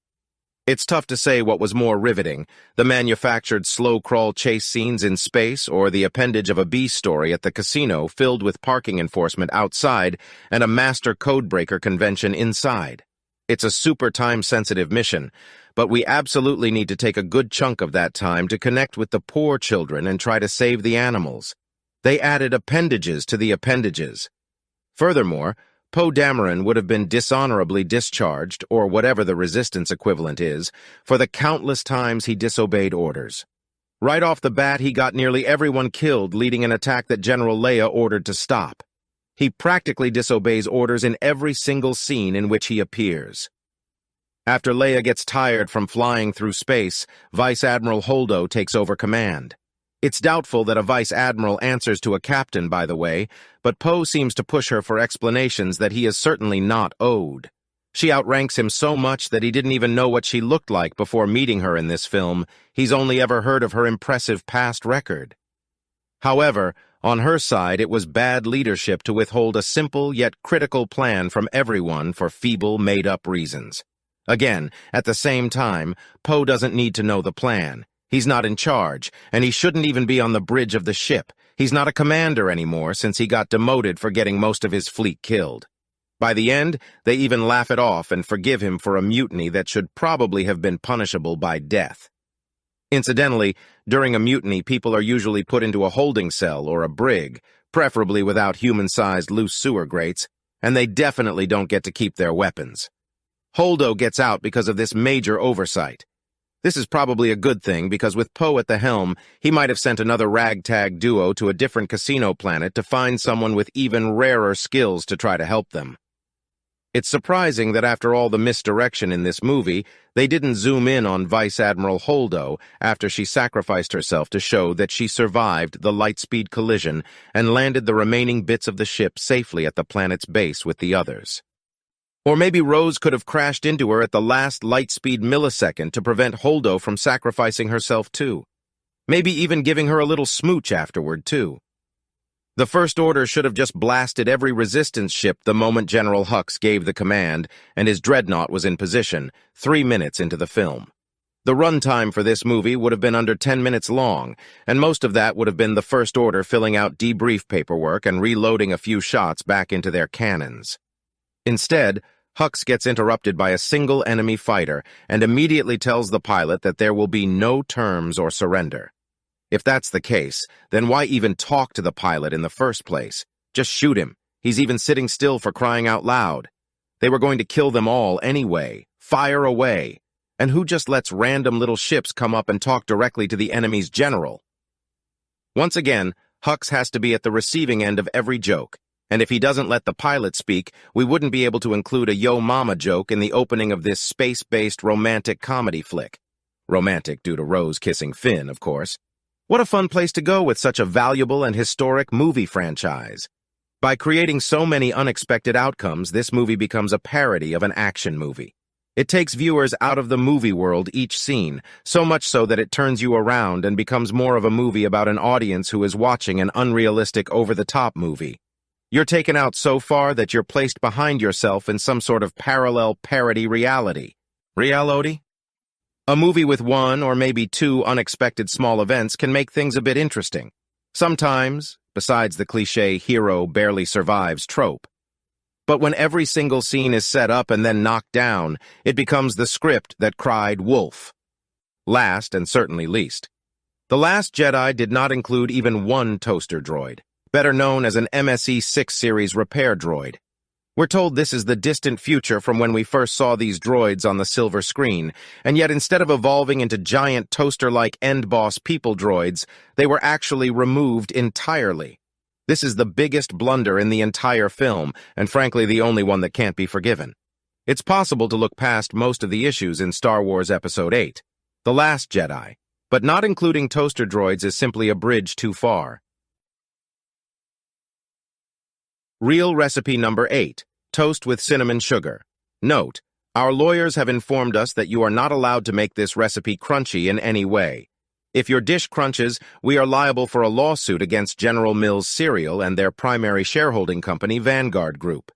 It's tough to say what was more riveting, the manufactured slow-crawl chase scenes in space or the appendage of a B story at the casino filled with parking enforcement outside and a master codebreaker convention inside. It's a super time-sensitive mission, but we absolutely need to take a good chunk of that time to connect with the poor children and try to save the animals. They added appendages to the appendages. Furthermore, Poe Dameron would have been dishonorably discharged, or whatever the resistance equivalent is, for the countless times he disobeyed orders. Right off the bat, he got nearly everyone killed, leading an attack that General Leia ordered to stop. He practically disobeys orders in every single scene in which he appears. After Leia gets tired from flying through space, Vice Admiral Holdo takes over command. It's doubtful that a vice admiral answers to a captain, by the way, but Poe seems to push her for explanations that he is certainly not owed. She outranks him so much that he didn't even know what she looked like before meeting her in this film. He's only ever heard of her impressive past record. However, on her side, it was bad leadership to withhold a simple yet critical plan from everyone for feeble, made-up reasons. Again, at the same time, Poe doesn't need to know the plan. He's not in charge, and he shouldn't even be on the bridge of the ship. He's not a commander anymore since he got demoted for getting most of his fleet killed. By the end, they even laugh it off and forgive him for a mutiny that should probably have been punishable by death. Incidentally, during a mutiny, people are usually put into a holding cell or a brig, preferably without human-sized loose sewer grates, and they definitely don't get to keep their weapons. Holdo gets out because of this major oversight. This is probably a good thing because with Poe at the helm, he might have sent another ragtag duo to a different casino planet to find someone with even rarer skills to try to help them. It's surprising that after all the misdirection in this movie, they didn't zoom in on Vice Admiral Holdo after she sacrificed herself to show that she survived the lightspeed collision and landed the remaining bits of the ship safely at the planet's base with the others. Or maybe Rose could have crashed into her at the last lightspeed millisecond to prevent Holdo from sacrificing herself too. Maybe even giving her a little smooch afterward too. The First Order should have just blasted every resistance ship the moment General Hux gave the command and his dreadnought was in position, 3 minutes into the film. The runtime for this movie would have been under 10 minutes long, and most of that would have been the First Order filling out debrief paperwork and reloading a few shots back into their cannons. Instead, Hux gets interrupted by a single enemy fighter and immediately tells the pilot that there will be no terms or surrender. If that's the case, then why even talk to the pilot in the first place? Just shoot him. He's even sitting still for crying out loud. They were going to kill them all anyway. Fire away. And who just lets random little ships come up and talk directly to the enemy's general? Once again, Hux has to be at the receiving end of every joke, and if he doesn't let the pilot speak, we wouldn't be able to include a Yo Mama joke in the opening of this space-based romantic comedy flick. Romantic due to Rose kissing Finn, of course. What a fun place to go with such a valuable and historic movie franchise. By creating so many unexpected outcomes, this movie becomes a parody of an action movie. It takes viewers out of the movie world each scene, so much so that it turns you around and becomes more of a movie about an audience who is watching an unrealistic, over-the-top movie. You're taken out so far that you're placed behind yourself in some sort of parallel parody reality. Reality? A movie with one or maybe two unexpected small events can make things a bit interesting. Sometimes, besides the cliché hero barely survives trope. But when every single scene is set up and then knocked down, it becomes the script that cried wolf. Last, and certainly least, The Last Jedi did not include even one toaster droid, better known as an MSE-6 series repair droid. We're told this is the distant future from when we first saw these droids on the silver screen, and yet instead of evolving into giant toaster-like end-boss people droids, they were actually removed entirely. This is the biggest blunder in the entire film, and frankly the only one that can't be forgiven. It's possible to look past most of the issues in Star Wars Episode 8, The Last Jedi, but not including toaster droids is simply a bridge too far. Real recipe number 8, toast with cinnamon sugar. Note, our lawyers have informed us that you are not allowed to make this recipe crunchy in any way. If your dish crunches, we are liable for a lawsuit against General Mills Cereal and their primary shareholding company, Vanguard Group.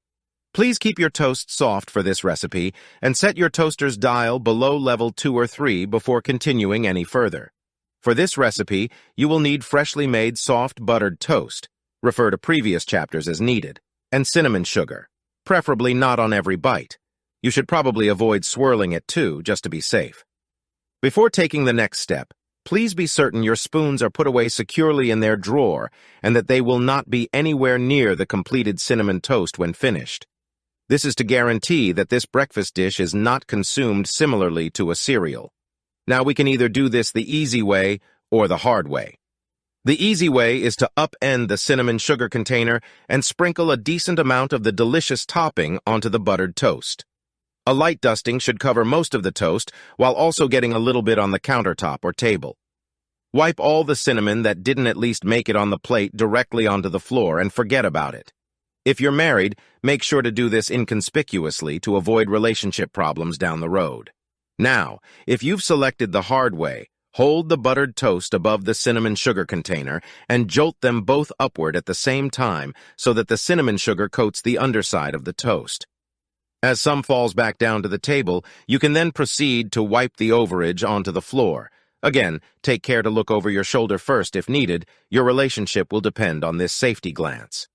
Please keep your toast soft for this recipe and set your toaster's dial below level 2 or 3 before continuing any further. For this recipe, you will need freshly made soft buttered toast, refer to previous chapters as needed, and cinnamon sugar, preferably not on every bite. You should probably avoid swirling it too, just to be safe. Before taking the next step, please be certain your spoons are put away securely in their drawer and that they will not be anywhere near the completed cinnamon toast when finished. This is to guarantee that this breakfast dish is not consumed similarly to a cereal. Now we can either do this the easy way or the hard way. The easy way is to upend the cinnamon sugar container and sprinkle a decent amount of the delicious topping onto the buttered toast. A light dusting should cover most of the toast while also getting a little bit on the countertop or table. Wipe all the cinnamon that didn't at least make it on the plate directly onto the floor and forget about it. If you're married, make sure to do this inconspicuously to avoid relationship problems down the road. Now, if you've selected the hard way, hold the buttered toast above the cinnamon sugar container and jolt them both upward at the same time so that the cinnamon sugar coats the underside of the toast. As some falls back down to the table, you can then proceed to wipe the overage onto the floor. Again, take care to look over your shoulder first if needed. Your relationship will depend on this safety glance.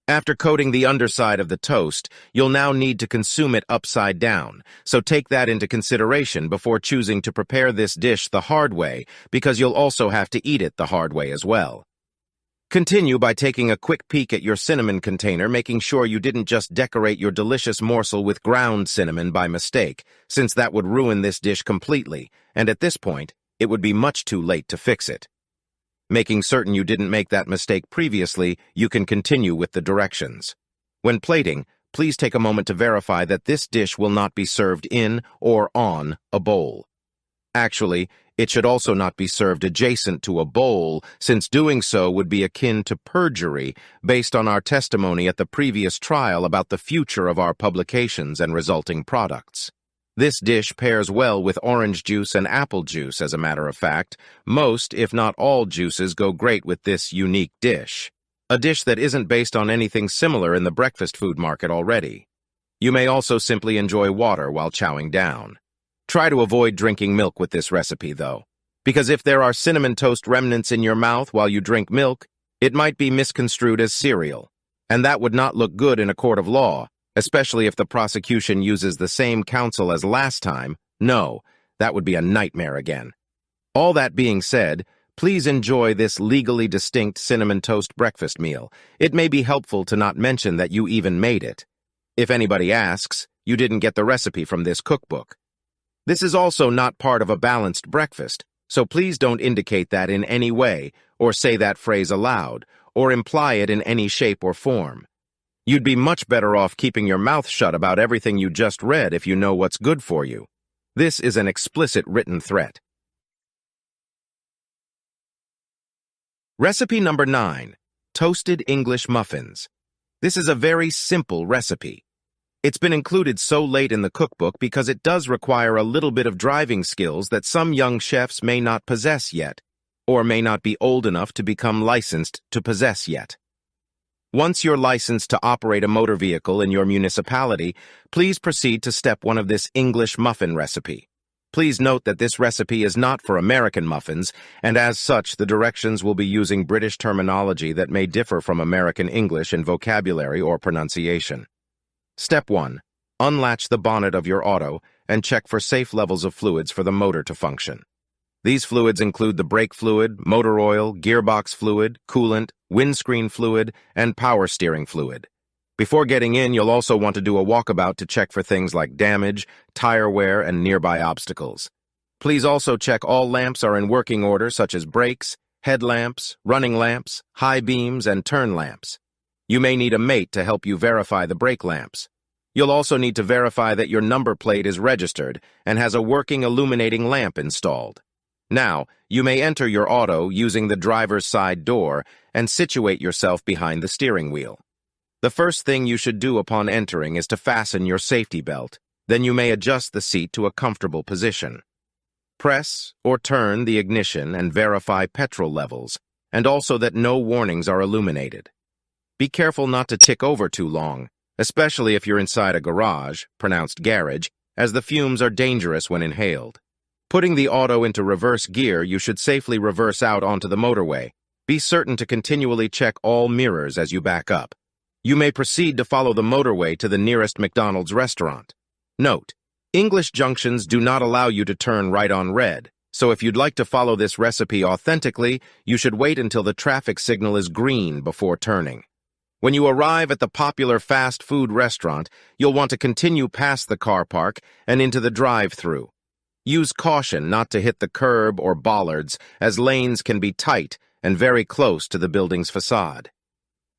After coating the underside of the toast, you'll now need to consume it upside down, so take that into consideration before choosing to prepare this dish the hard way, because you'll also have to eat it the hard way as well. Continue by taking a quick peek at your cinnamon container, making sure you didn't just decorate your delicious morsel with ground cinnamon by mistake, since that would ruin this dish completely, and at this point, it would be much too late to fix it. Making certain you didn't make that mistake previously, you can continue with the directions. When plating, please take a moment to verify that this dish will not be served in or on a bowl. Actually, it should also not be served adjacent to a bowl, since doing so would be akin to perjury based on our testimony at the previous trial about the future of our publications and resulting products. This dish pairs well with orange juice and apple juice, as a matter of fact. Most, if not all, juices go great with this unique dish. A dish that isn't based on anything similar in the breakfast food market already. You may also simply enjoy water while chowing down. Try to avoid drinking milk with this recipe, though, because if there are cinnamon toast remnants in your mouth while you drink milk, it might be misconstrued as cereal, and that would not look good in a court of law, especially if the prosecution uses the same counsel as last time. No, that would be a nightmare again. All that being said, please enjoy this legally distinct cinnamon toast breakfast meal. It may be helpful to not mention that you even made it. If anybody asks, you didn't get the recipe from this cookbook. This is also not part of a balanced breakfast, so please don't indicate that in any way, or say that phrase aloud, or imply it in any shape or form. You'd be much better off keeping your mouth shut about everything you just read if you know what's good for you. This is an explicit written threat. Recipe number 9, Toasted English Muffins. This is a very simple recipe. It's been included so late in the cookbook because it does require a little bit of driving skills that some young chefs may not possess yet, or may not be old enough to become licensed to possess yet. Once you're licensed to operate a motor vehicle in your municipality, please proceed to step 1 of this English muffin recipe. Please note that this recipe is not for American muffins, and as such, the directions will be using British terminology that may differ from American English in vocabulary or pronunciation. Step 1. Unlatch the bonnet of your auto and check for safe levels of fluids for the motor to function. These fluids include the brake fluid, motor oil, gearbox fluid, coolant, windscreen fluid, and power steering fluid. Before getting in, you'll also want to do a walkabout to check for things like damage, tire wear, and nearby obstacles. Please also check all lamps are in working order, such as brakes, headlamps, running lamps, high beams, and turn lamps. You may need a mate to help you verify the brake lamps. You'll also need to verify that your number plate is registered and has a working illuminating lamp installed. Now, you may enter your auto using the driver's side door and situate yourself behind the steering wheel. The first thing you should do upon entering is to fasten your safety belt. Then you may adjust the seat to a comfortable position. Press or turn the ignition and verify petrol levels, and also that no warnings are illuminated. Be careful not to tick over too long, especially if you're inside a garage, pronounced garage, as the fumes are dangerous when inhaled. Putting the auto into reverse gear, you should safely reverse out onto the motorway. Be certain to continually check all mirrors as you back up. You may proceed to follow the motorway to the nearest McDonald's restaurant. Note, English junctions do not allow you to turn right on red, so if you'd like to follow this recipe authentically, you should wait until the traffic signal is green before turning. When you arrive at the popular fast food restaurant, you'll want to continue past the car park and into the drive-thru. Use caution not to hit the curb or bollards, as lanes can be tight and very close to the building's facade.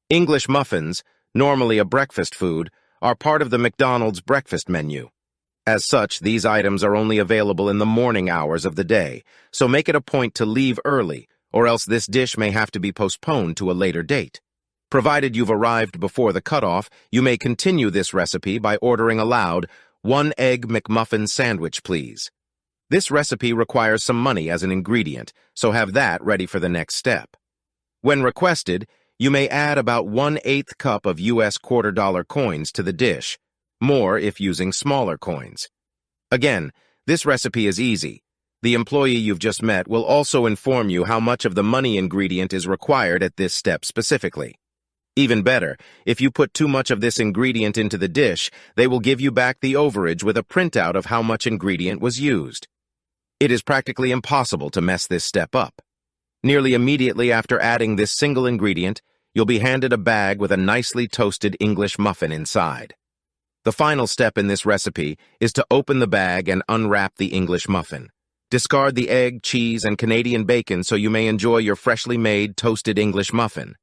English muffins, normally a breakfast food, are part of the McDonald's breakfast menu. As such, these items are only available in the morning hours of the day, so make it a point to leave early, or else this dish may have to be postponed to a later date. Provided you've arrived before the cutoff, you may continue this recipe by ordering aloud, 1 egg McMuffin sandwich, please. This recipe requires some money as an ingredient, so have that ready for the next step. When requested, you may add about 1/8 cup of US $quarter-dollar coins to the dish, more if using smaller coins. Again, this recipe is easy. The employee you've just met will also inform you how much of the money ingredient is required at this step specifically. Even better, if you put too much of this ingredient into the dish, they will give you back the overage with a printout of how much ingredient was used. It is practically impossible to mess this step up. Nearly immediately after adding this single ingredient, you'll be handed a bag with a nicely toasted English muffin inside. The final step in this recipe is to open the bag and unwrap the English muffin. Discard the egg, cheese, and Canadian bacon so you may enjoy your freshly made toasted English muffin.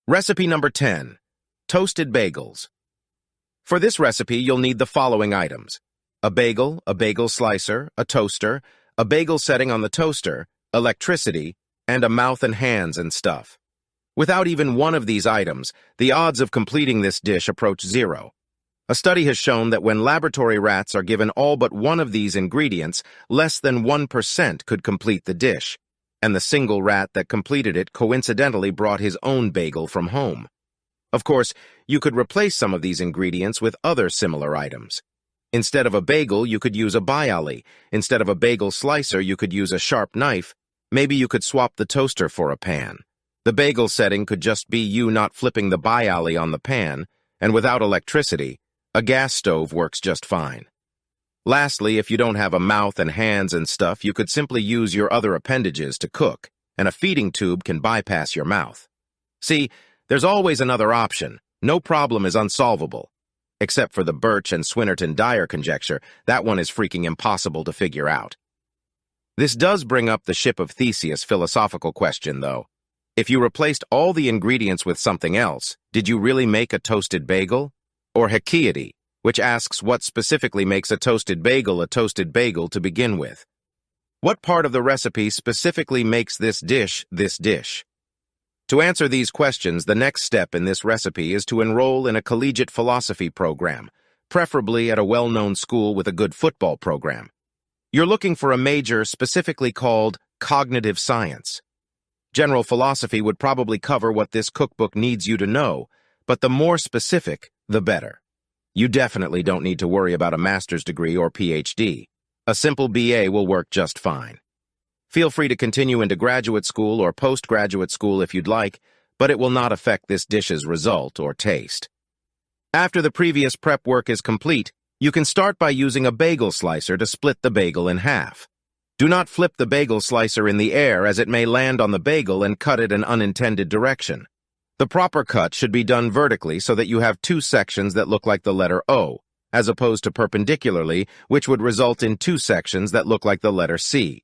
Recipe number 10, Toasted Bagels. For this recipe, you'll need the following items: a bagel slicer, a toaster, a bagel setting on the toaster, electricity, and a mouth and hands and stuff. Without even one of these items, the odds of completing this dish approach 0. A study has shown that when laboratory rats are given all but one of these ingredients, less than 1% could complete the dish, and the single rat that completed it coincidentally brought his own bagel from home. Of course, you could replace some of these ingredients with other similar items. Instead of a bagel, you could use a bialy. Instead of a bagel slicer, you could use a sharp knife. Maybe you could swap the toaster for a pan. The bagel setting could just be you not flipping the bialy on the pan, and without electricity, a gas stove works just fine. Lastly, if you don't have a mouth and hands and stuff, you could simply use your other appendages to cook, and a feeding tube can bypass your mouth. See, There's always another option. No problem is unsolvable. Except for the Birch and Swinnerton-Dyer conjecture, that one is freaking impossible to figure out. This does bring up the Ship of Theseus philosophical question, though. If you replaced all the ingredients with something else, did you really make a toasted bagel? Or Hecate, which asks what specifically makes a toasted bagel to begin with. What part of the recipe specifically makes this dish this dish? To answer these questions, the next step in this recipe is to enroll in a collegiate philosophy program, preferably at a well-known school with a good football program. You're looking for a major specifically called cognitive science. General philosophy would probably cover what this cookbook needs you to know, but the more specific, the better. You definitely don't need to worry about a master's degree or PhD. A simple BA will work just fine. Feel free to continue into graduate school or postgraduate school if you'd like, but it will not affect this dish's result or taste. After the previous prep work is complete, you can start by using a bagel slicer to split the bagel in half. Do not flip the bagel slicer in the air, as it may land on the bagel and cut it an unintended direction. The proper cut should be done vertically so that you have two sections that look like the letter O, as opposed to perpendicularly, which would result in two sections that look like the letter C.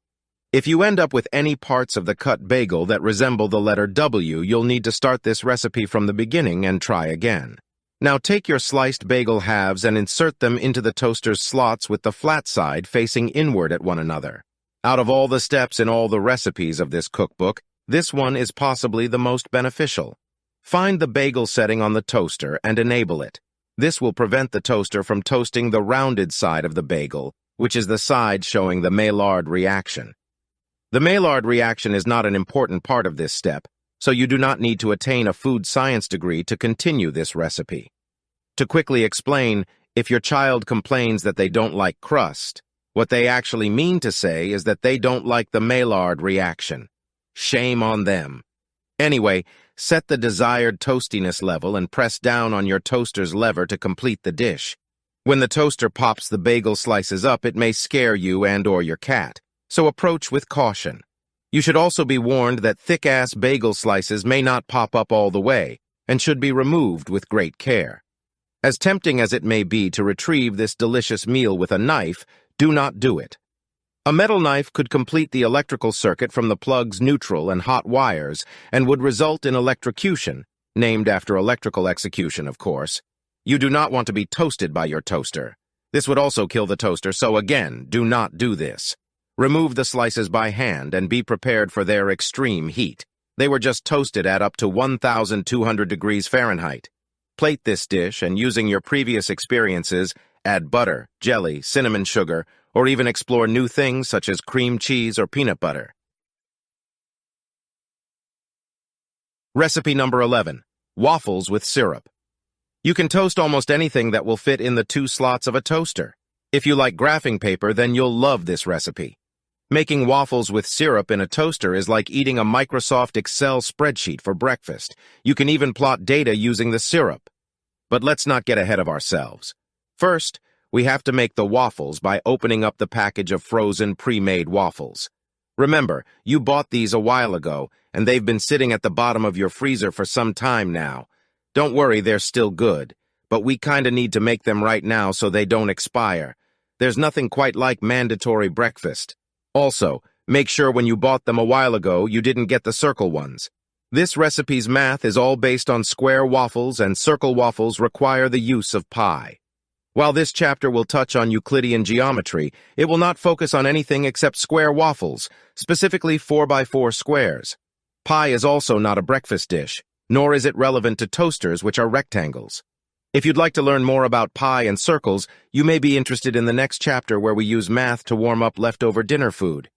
If you end up with any parts of the cut bagel that resemble the letter W, you'll need to start this recipe from the beginning and try again. Now take your sliced bagel halves and insert them into the toaster's slots with the flat side facing inward at one another. Out of all the steps in all the recipes of this cookbook, this one is possibly the most beneficial. Find the bagel setting on the toaster and enable it. This will prevent the toaster from toasting the rounded side of the bagel, which is the side showing the Maillard reaction. The Maillard reaction is not an important part of this step, so you do not need to attain a food science degree to continue this recipe. To quickly explain, if your child complains that they don't like crust, what they actually mean to say is that they don't like the Maillard reaction. Shame on them. Anyway, set the desired toastiness level and press down on your toaster's lever to complete the dish. When the toaster pops the bagel slices up, it may scare you and/or your cat, so approach with caution. You should also be warned that thick-ass bagel slices may not pop up all the way and should be removed with great care. As tempting as it may be to retrieve this delicious meal with a knife, do not do it. A metal knife could complete the electrical circuit from the plug's neutral and hot wires and would result in electrocution, named after electrical execution, of course. You do not want to be toasted by your toaster. This would also kill the toaster, so again, do not do this. Remove the slices by hand and be prepared for their extreme heat. They were just toasted at up to 1,200 degrees Fahrenheit. Plate this dish and, using your previous experiences, add butter, jelly, cinnamon sugar, or even explore new things such as cream cheese or peanut butter. Recipe number 11. Waffles with syrup. You can toast almost anything that will fit in the two slots of a toaster. If you like graphing paper, then you'll love this recipe. Making waffles with syrup in a toaster is like eating a Microsoft Excel spreadsheet for breakfast. You can even plot data using the syrup. But let's not get ahead of ourselves. First, we have to make the waffles by opening up the package of frozen pre-made waffles. Remember, you bought these a while ago, and they've been sitting at the bottom of your freezer for some time now. Don't worry, they're still good, but we kinda need to make them right now so they don't expire. There's nothing quite like mandatory breakfast. Also, make sure when you bought them a while ago, you didn't get the circle ones. This recipe's math is all based on square waffles, and circle waffles require the use of pi. While this chapter will touch on Euclidean geometry, it will not focus on anything except square waffles, specifically 4x4 squares. Pie is also not a breakfast dish, nor is it relevant to toasters, which are rectangles. If you'd like to learn more about pie and circles, you may be interested in the next chapter where we use math to warm up leftover dinner food.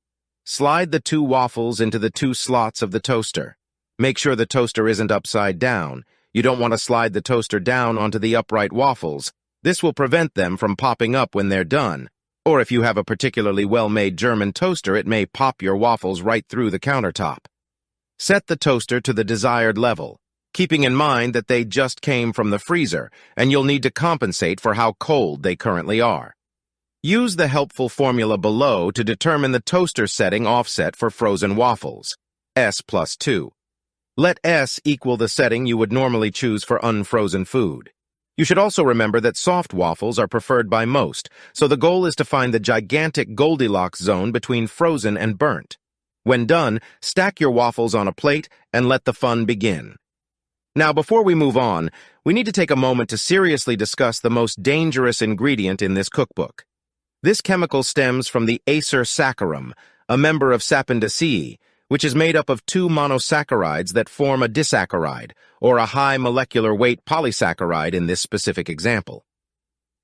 Slide the two waffles into the two slots of the toaster. Make sure the toaster isn't upside down. You don't want to slide the toaster down onto the upright waffles. This will prevent them from popping up when they're done. Or if you have a particularly well-made German toaster, it may pop your waffles right through the countertop. Set the toaster to the desired level, keeping in mind that they just came from the freezer, and you'll need to compensate for how cold they currently are. Use the helpful formula below to determine the toaster setting offset for frozen waffles, S+2. Let S equal the setting you would normally choose for unfrozen food. You should also remember that soft waffles are preferred by most, so the goal is to find the gigantic Goldilocks zone between frozen and burnt. When done, stack your waffles on a plate and let the fun begin. Now, before we move on, we need to take a moment to seriously discuss the most dangerous ingredient in this cookbook. This chemical stems from the Acer saccharum, a member of Saponinaceae, which is made up of two monosaccharides that form a disaccharide, or a high molecular weight polysaccharide in this specific example.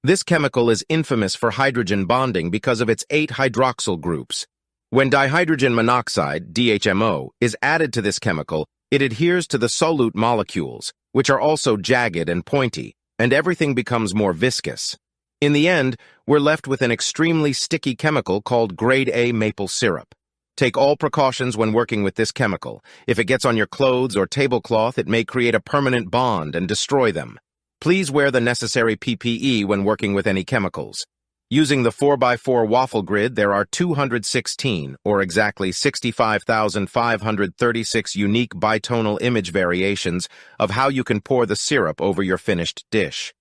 This chemical is infamous for hydrogen bonding because of its 8 hydroxyl groups. When dihydrogen monoxide, DHMO, is added to this chemical, it adheres to the solute molecules, which are also jagged and pointy, and everything becomes more viscous. In the end, we're left with an extremely sticky chemical called grade A maple syrup. Take all precautions when working with this chemical. If it gets on your clothes or tablecloth, it may create a permanent bond and destroy them. Please wear the necessary PPE when working with any chemicals. Using the 4x4 waffle grid, there are 216, or exactly 65,536 unique bitonal image variations of how you can pour the syrup over your finished dish.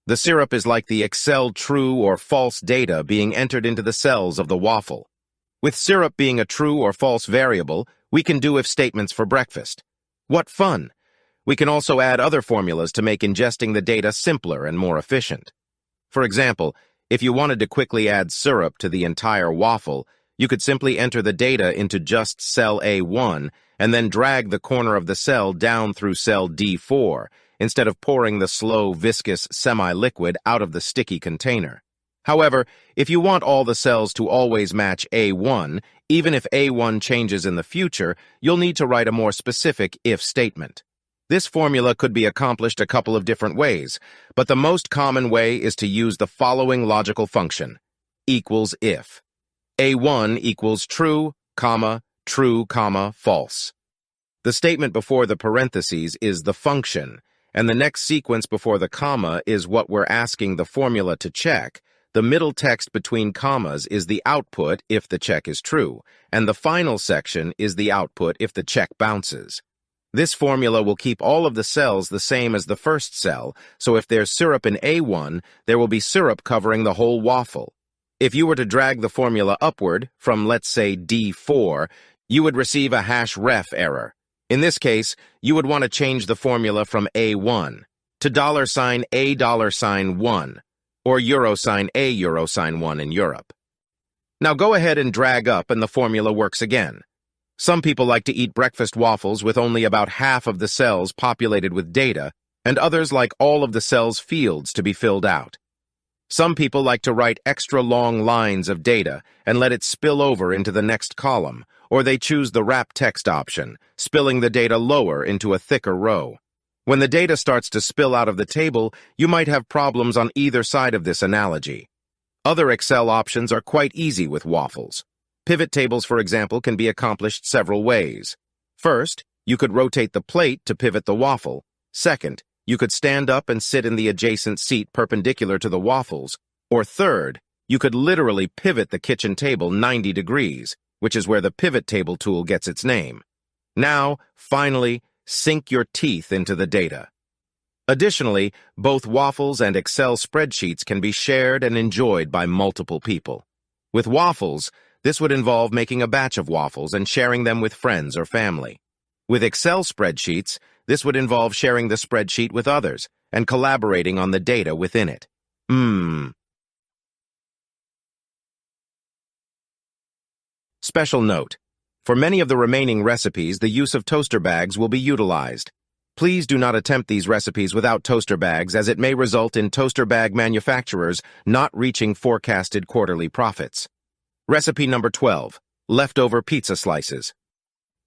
The syrup is like the Excel true or false data being entered into the cells of the waffle. With syrup being a true or false variable, we can do if statements for breakfast. What fun! We can also add other formulas to make ingesting the data simpler and more efficient. For example, if you wanted to quickly add syrup to the entire waffle, you could simply enter the data into just cell A1 and then drag the corner of the cell down through cell D4 instead of pouring the slow, viscous semi-liquid out of the sticky container. However, if you want all the cells to always match A1, even if A1 changes in the future, you'll need to write a more specific if statement. This formula could be accomplished a couple of different ways, but the most common way is to use the following logical function: equals if. A1 equals true, comma, false. The statement before the parentheses is the function, and the next sequence before the comma is what we're asking the formula to check. The middle text between commas is the output if the check is true, and the final section is the output if the check bounces. This formula will keep all of the cells the same as the first cell, so if there's syrup in A1, there will be syrup covering the whole waffle. If you were to drag the formula upward from, let's say, D4, you would receive a #ref error. In this case, you would want to change the formula from A1 to $A$1, or €A$1 in Europe. Now go ahead and drag up and the formula works again. Some people like to eat breakfast waffles with only about half of the cells populated with data, and others like all of the cells' fields to be filled out. Some people like to write extra long lines of data and let it spill over into the next column, or they choose the wrap text option, spilling the data lower into a thicker row. When the data starts to spill out of the table, you might have problems on either side of this analogy. Other Excel options are quite easy with waffles. Pivot tables, for example, can be accomplished several ways. First, you could rotate the plate to pivot the waffle. Second, you could stand up and sit in the adjacent seat perpendicular to the waffles. Or third, you could literally pivot the kitchen table 90 degrees, which is where the pivot table tool gets its name. Now, finally, sink your teeth into the data. Additionally, both Waffles and Excel spreadsheets can be shared and enjoyed by multiple people. With Waffles, this would involve making a batch of waffles and sharing them with friends or family. With Excel spreadsheets, this would involve sharing the spreadsheet with others and collaborating on the data within it. Special note: for many of the remaining recipes, the use of toaster bags will be utilized. Please do not attempt these recipes without toaster bags, as it may result in toaster bag manufacturers not reaching forecasted quarterly profits. Recipe number 12, leftover pizza slices.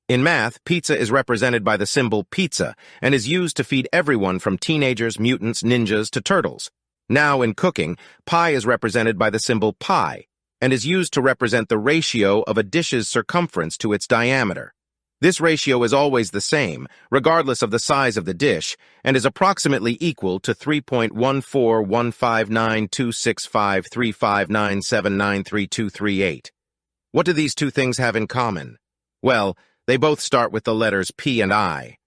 In math, pizza is represented by the symbol pizza and is used to feed everyone from teenagers, mutants, ninjas, to turtles. Now, in cooking, pie is represented by the symbol pi and is used to represent the ratio of a dish's circumference to its diameter. This ratio is always the same, regardless of the size of the dish, and is approximately equal to 3.14159265359793238. What do these two things have in common? Well, They both start with the letters P and I.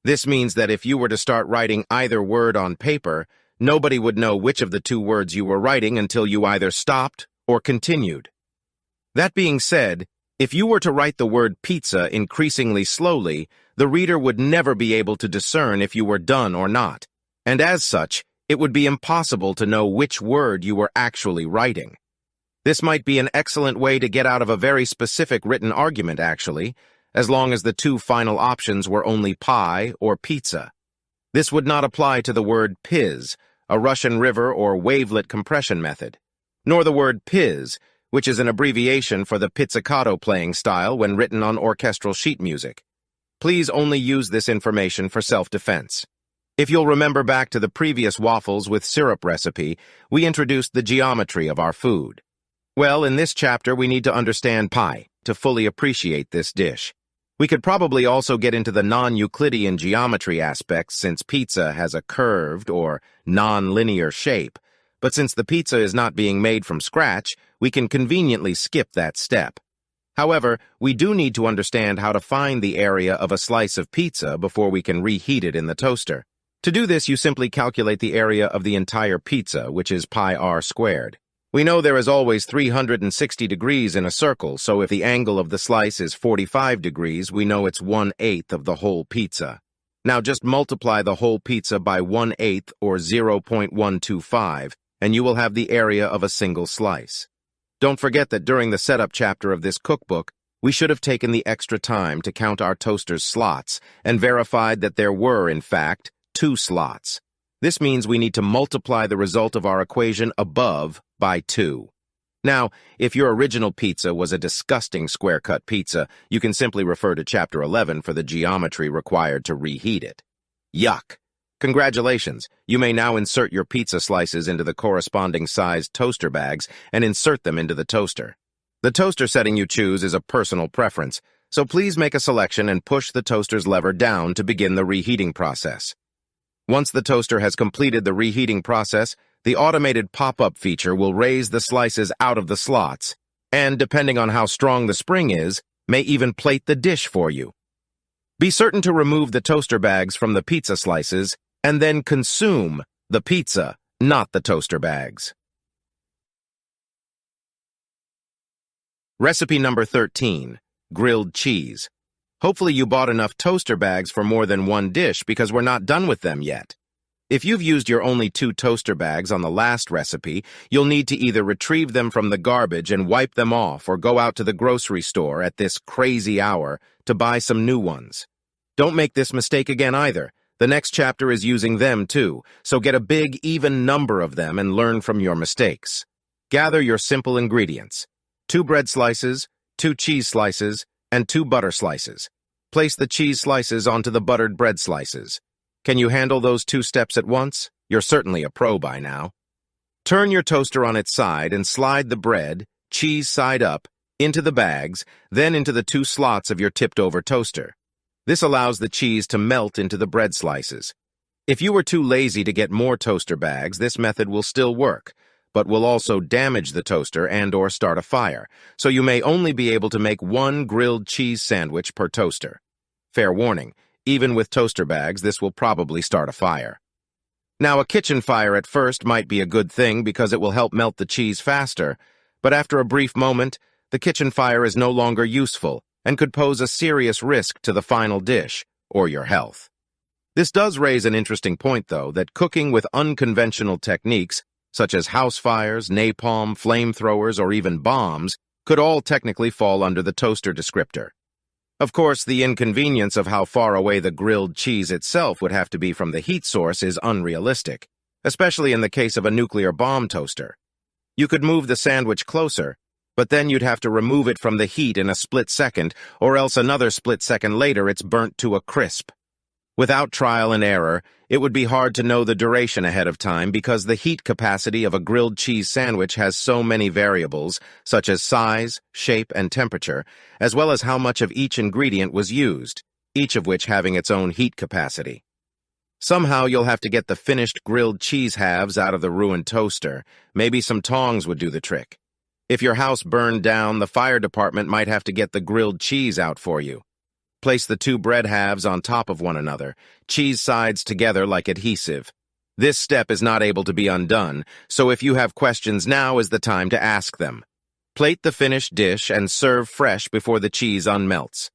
This means that if you were to start writing either word on paper, nobody would know which of the two words you were writing until you either stopped or continued. That being said, if you were to write the word pizza increasingly slowly, the reader would never be able to discern if you were done or not, and as such, it would be impossible to know which word you were actually writing. This might be an excellent way to get out of a very specific written argument, actually, as long as the two final options were only pie or pizza. This would not apply to the word piz, a Russian river or wavelet compression method, nor the word piz, which is an abbreviation for the pizzicato playing style when written on orchestral sheet music. Please only use this information for self-defense. If you'll remember back to the previous waffles with syrup recipe, we introduced the geometry of our food. Well, in this chapter we need to understand pie to fully appreciate this dish. We could probably also get into the non-Euclidean geometry aspects since pizza has a curved or non-linear shape, but since the pizza is not being made from scratch, we can conveniently skip that step. However, we do need to understand how to find the area of a slice of pizza before we can reheat it in the toaster. To do this, you simply calculate the area of the entire pizza, which is pi r squared. We know there is always 360 degrees in a circle, so if the angle of the slice is 45 degrees, we know it's 1/8 of the whole pizza. Now just multiply the whole pizza by 1/8 or 0.125, and you will have the area of a single slice. Don't forget that during the setup chapter of this cookbook, we should have taken the extra time to count our toaster's slots and verified that there were, in fact, 2 slots. This means we need to multiply the result of our equation above by 2. Now, if your original pizza was a disgusting square-cut pizza, you can simply refer to Chapter 11 for the geometry required to reheat it. Yuck! Congratulations, you may now insert your pizza slices into the corresponding sized toaster bags and insert them into the toaster. The toaster setting you choose is a personal preference, so please make a selection and push the toaster's lever down to begin the reheating process. Once the toaster has completed the reheating process, the automated pop-up feature will raise the slices out of the slots, and depending on how strong the spring is, may even plate the dish for you. Be certain to remove the toaster bags from the pizza slices and then consume the pizza, not the toaster bags. Recipe number 13, grilled cheese. Hopefully you bought enough toaster bags for more than one dish because we're not done with them yet. If you've used your only 2 toaster bags on the last recipe, you'll need to either retrieve them from the garbage and wipe them off or go out to the grocery store at this crazy hour to buy some new ones. Don't make this mistake again either. The next chapter is using them too, so get a big, even number of them and learn from your mistakes. Gather your simple ingredients: 2 bread slices, 2 cheese slices, and 2 butter slices. Place the cheese slices onto the buttered bread slices. Can you handle those 2 steps at once? You're certainly a pro by now. Turn your toaster on its side and slide the bread, cheese side up, into the bags, then into the 2 slots of your tipped-over toaster. This allows the cheese to melt into the bread slices. If you were too lazy to get more toaster bags, this method will still work, but will also damage the toaster and/or start a fire, so you may only be able to make 1 grilled cheese sandwich per toaster. Fair warning, even with toaster bags, this will probably start a fire. Now, a kitchen fire at first might be a good thing because it will help melt the cheese faster, but after a brief moment, the kitchen fire is no longer useful and could pose a serious risk to the final dish or your health. This does raise an interesting point, though, that cooking with unconventional techniques, such as house fires, napalm, flamethrowers, or even bombs, could all technically fall under the toaster descriptor. Of course, the inconvenience of how far away the grilled cheese itself would have to be from the heat source is unrealistic, especially in the case of a nuclear bomb toaster. You could move the sandwich closer, but then you'd have to remove it from the heat in a split second, or else another split second later it's burnt to a crisp. Without trial and error, it would be hard to know the duration ahead of time because the heat capacity of a grilled cheese sandwich has so many variables, such as size, shape, and temperature, as well as how much of each ingredient was used, each of which having its own heat capacity. Somehow you'll have to get the finished grilled cheese halves out of the ruined toaster. Maybe some tongs would do the trick. If your house burned down, the fire department might have to get the grilled cheese out for you. Place the two bread halves on top of one another, cheese sides together like adhesive. This step is not able to be undone, so if you have questions, now is the time to ask them. Plate the finished dish and serve fresh before the cheese unmelts.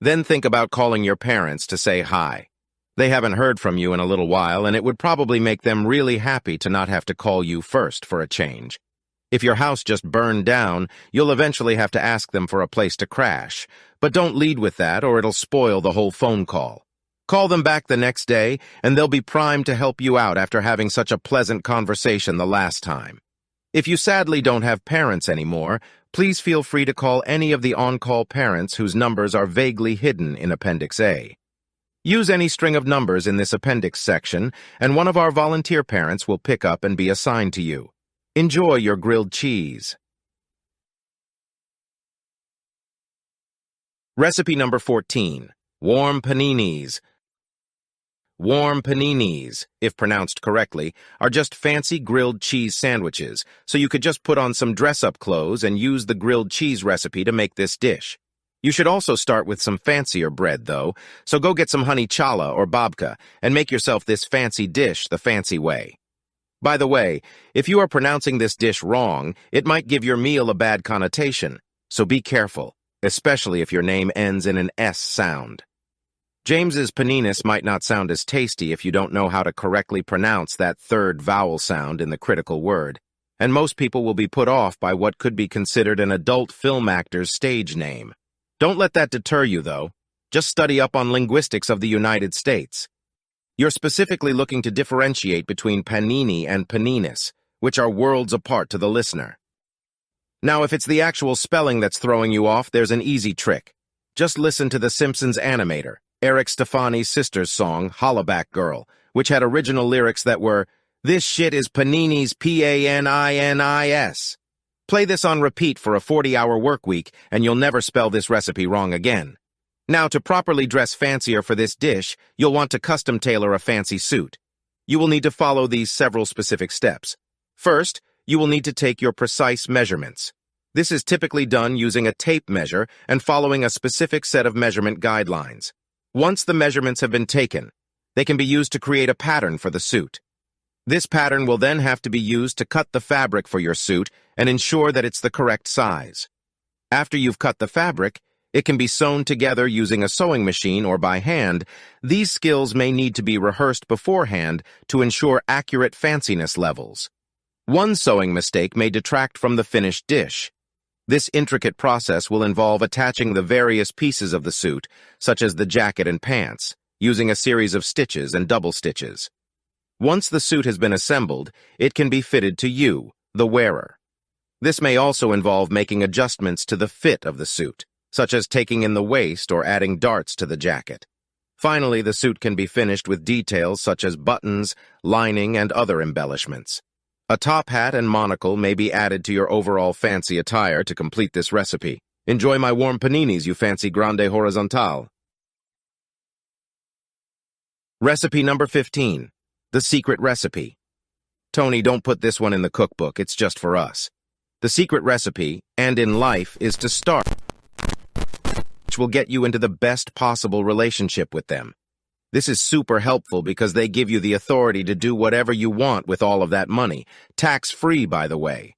Then think about calling your parents to say hi. They haven't heard from you in a little while, and it would probably make them really happy to not have to call you first for a change. If your house just burned down, you'll eventually have to ask them for a place to crash. But don't lead with that, or it'll spoil the whole phone call. Call them back the next day, and they'll be primed to help you out after having such a pleasant conversation the last time. If you sadly don't have parents anymore, please feel free to call any of the on-call parents whose numbers are vaguely hidden in Appendix A. Use any string of numbers in this appendix section, and one of our volunteer parents will pick up and be assigned to you. Enjoy your grilled cheese. Recipe number 14. Warm Paninis. Warm Paninis, if pronounced correctly, are just fancy grilled cheese sandwiches, so you could just put on some dress-up clothes and use the grilled cheese recipe to make this dish. You should also start with some fancier bread, though, so go get some honey challah or babka and make yourself this fancy dish the fancy way. By the way, if you are pronouncing this dish wrong, it might give your meal a bad connotation, so be careful, especially if your name ends in an S sound. James's Peninis might not sound as tasty if you don't know how to correctly pronounce that third vowel sound in the critical word, and most people will be put off by what could be considered an adult film actor's stage name. Don't let that deter you, though. Just study up on linguistics of the United States. You're specifically looking to differentiate between panini and paninis, which are worlds apart to the listener. Now, if it's the actual spelling that's throwing you off, there's an easy trick. Just listen to The Simpsons animator, Eric Stefani's sister's song, Hollaback Girl, which had original lyrics that were, "This shit is Paninis, P-A-N-I-N-I-S." Play this on repeat for a 40-hour work week, and you'll never spell this recipe wrong again. Now, to properly dress fancier for this dish, you'll want to custom tailor a fancy suit. You will need to follow these several specific steps. First, you will need to take your precise measurements. This is typically done using a tape measure and following a specific set of measurement guidelines. Once the measurements have been taken, they can be used to create a pattern for the suit. This pattern will then have to be used to cut the fabric for your suit and ensure that it's the correct size. After you've cut the fabric, it can be sewn together using a sewing machine or by hand. These skills may need to be rehearsed beforehand to ensure accurate fanciness levels. One sewing mistake may detract from the finished dish. This intricate process will involve attaching the various pieces of the suit, such as the jacket and pants, using a series of stitches and double stitches. Once the suit has been assembled, it can be fitted to you, the wearer. This may also involve making adjustments to the fit of the suit, such as taking in the waist or adding darts to the jacket. Finally, the suit can be finished with details such as buttons, lining, and other embellishments. A top hat and monocle may be added to your overall fancy attire to complete this recipe. Enjoy my warm paninis, you fancy grande horizontal. Recipe number 15. The secret recipe. Tony, don't put this one in the cookbook, it's just for us. The secret recipe, and in life, is to start, which will get you into the best possible relationship with them. This is super helpful because they give you the authority to do whatever you want with all of that money, tax-free, by the way.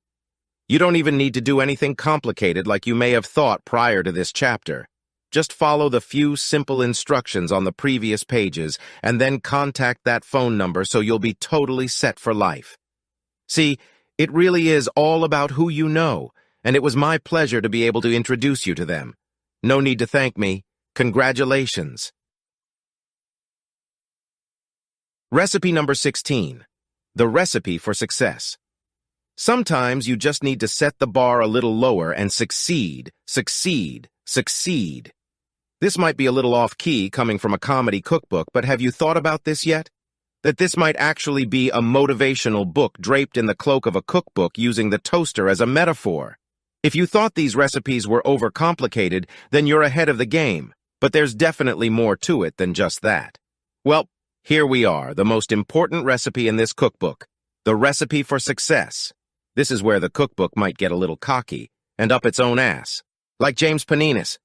You don't even need to do anything complicated like you may have thought prior to this chapter. Just follow the few simple instructions on the previous pages and then contact that phone number so you'll be totally set for life. See, it really is all about who you know, and it was my pleasure to be able to introduce you to them. No need to thank me. Congratulations. Recipe number 16. The recipe for success. Sometimes you just need to set the bar a little lower and succeed, succeed, succeed. This might be a little off-key coming from a comedy cookbook, but have you thought about this yet? That this might actually be a motivational book draped in the cloak of a cookbook using the toaster as a metaphor. If you thought these recipes were overcomplicated, then you're ahead of the game, but there's definitely more to it than just that. Well, here we are, the most important recipe in this cookbook, the recipe for success. This is where the cookbook might get a little cocky and up its own ass, like James Peninis.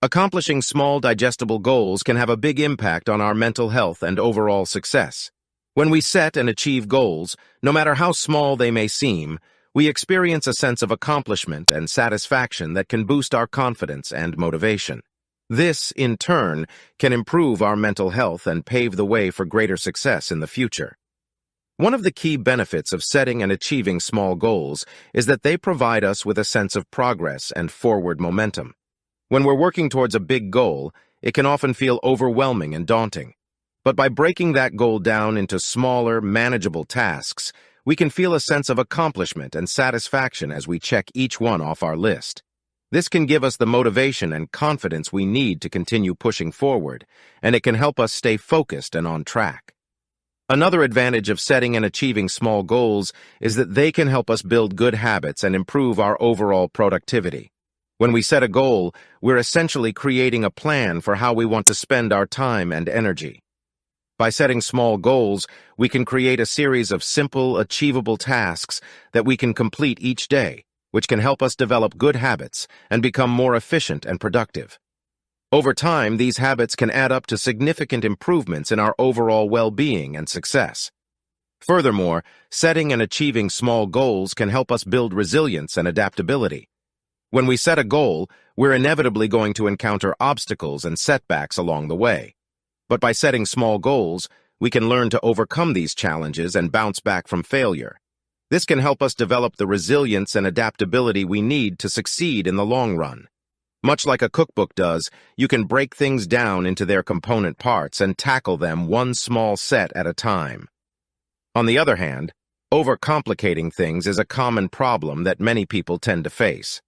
Accomplishing small, digestible goals can have a big impact on our mental health and overall success. When we set and achieve goals, no matter how small they may seem, we experience a sense of accomplishment and satisfaction that can boost our confidence and motivation. This, in turn, can improve our mental health and pave the way for greater success in the future. One of the key benefits of setting and achieving small goals is that they provide us with a sense of progress and forward momentum. When we're working towards a big goal, it can often feel overwhelming and daunting. But by breaking that goal down into smaller, manageable tasks, we can feel a sense of accomplishment and satisfaction as we check each one off our list. This can give us the motivation and confidence we need to continue pushing forward, and it can help us stay focused and on track. Another advantage of setting and achieving small goals is that they can help us build good habits and improve our overall productivity. When we set a goal, we're essentially creating a plan for how we want to spend our time and energy. By setting small goals, we can create a series of simple, achievable tasks that we can complete each day, which can help us develop good habits and become more efficient and productive. Over time, these habits can add up to significant improvements in our overall well-being and success. Furthermore, setting and achieving small goals can help us build resilience and adaptability. When we set a goal, we're inevitably going to encounter obstacles and setbacks along the way. But by setting small goals, we can learn to overcome these challenges and bounce back from failure. This can help us develop the resilience and adaptability we need to succeed in the long run. Much like a cookbook does, you can break things down into their component parts and tackle them one small set at a time. On the other hand, overcomplicating things is a common problem that many people tend to face.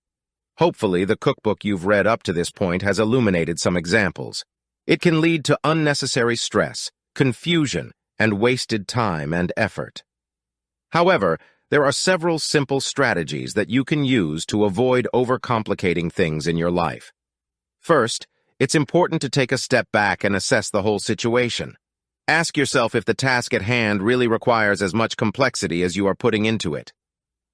Hopefully, the cookbook you've read up to this point has illuminated some examples. It can lead to unnecessary stress, confusion, and wasted time and effort. However, there are several simple strategies that you can use to avoid overcomplicating things in your life. First, it's important to take a step back and assess the whole situation. Ask yourself if the task at hand really requires as much complexity as you are putting into it.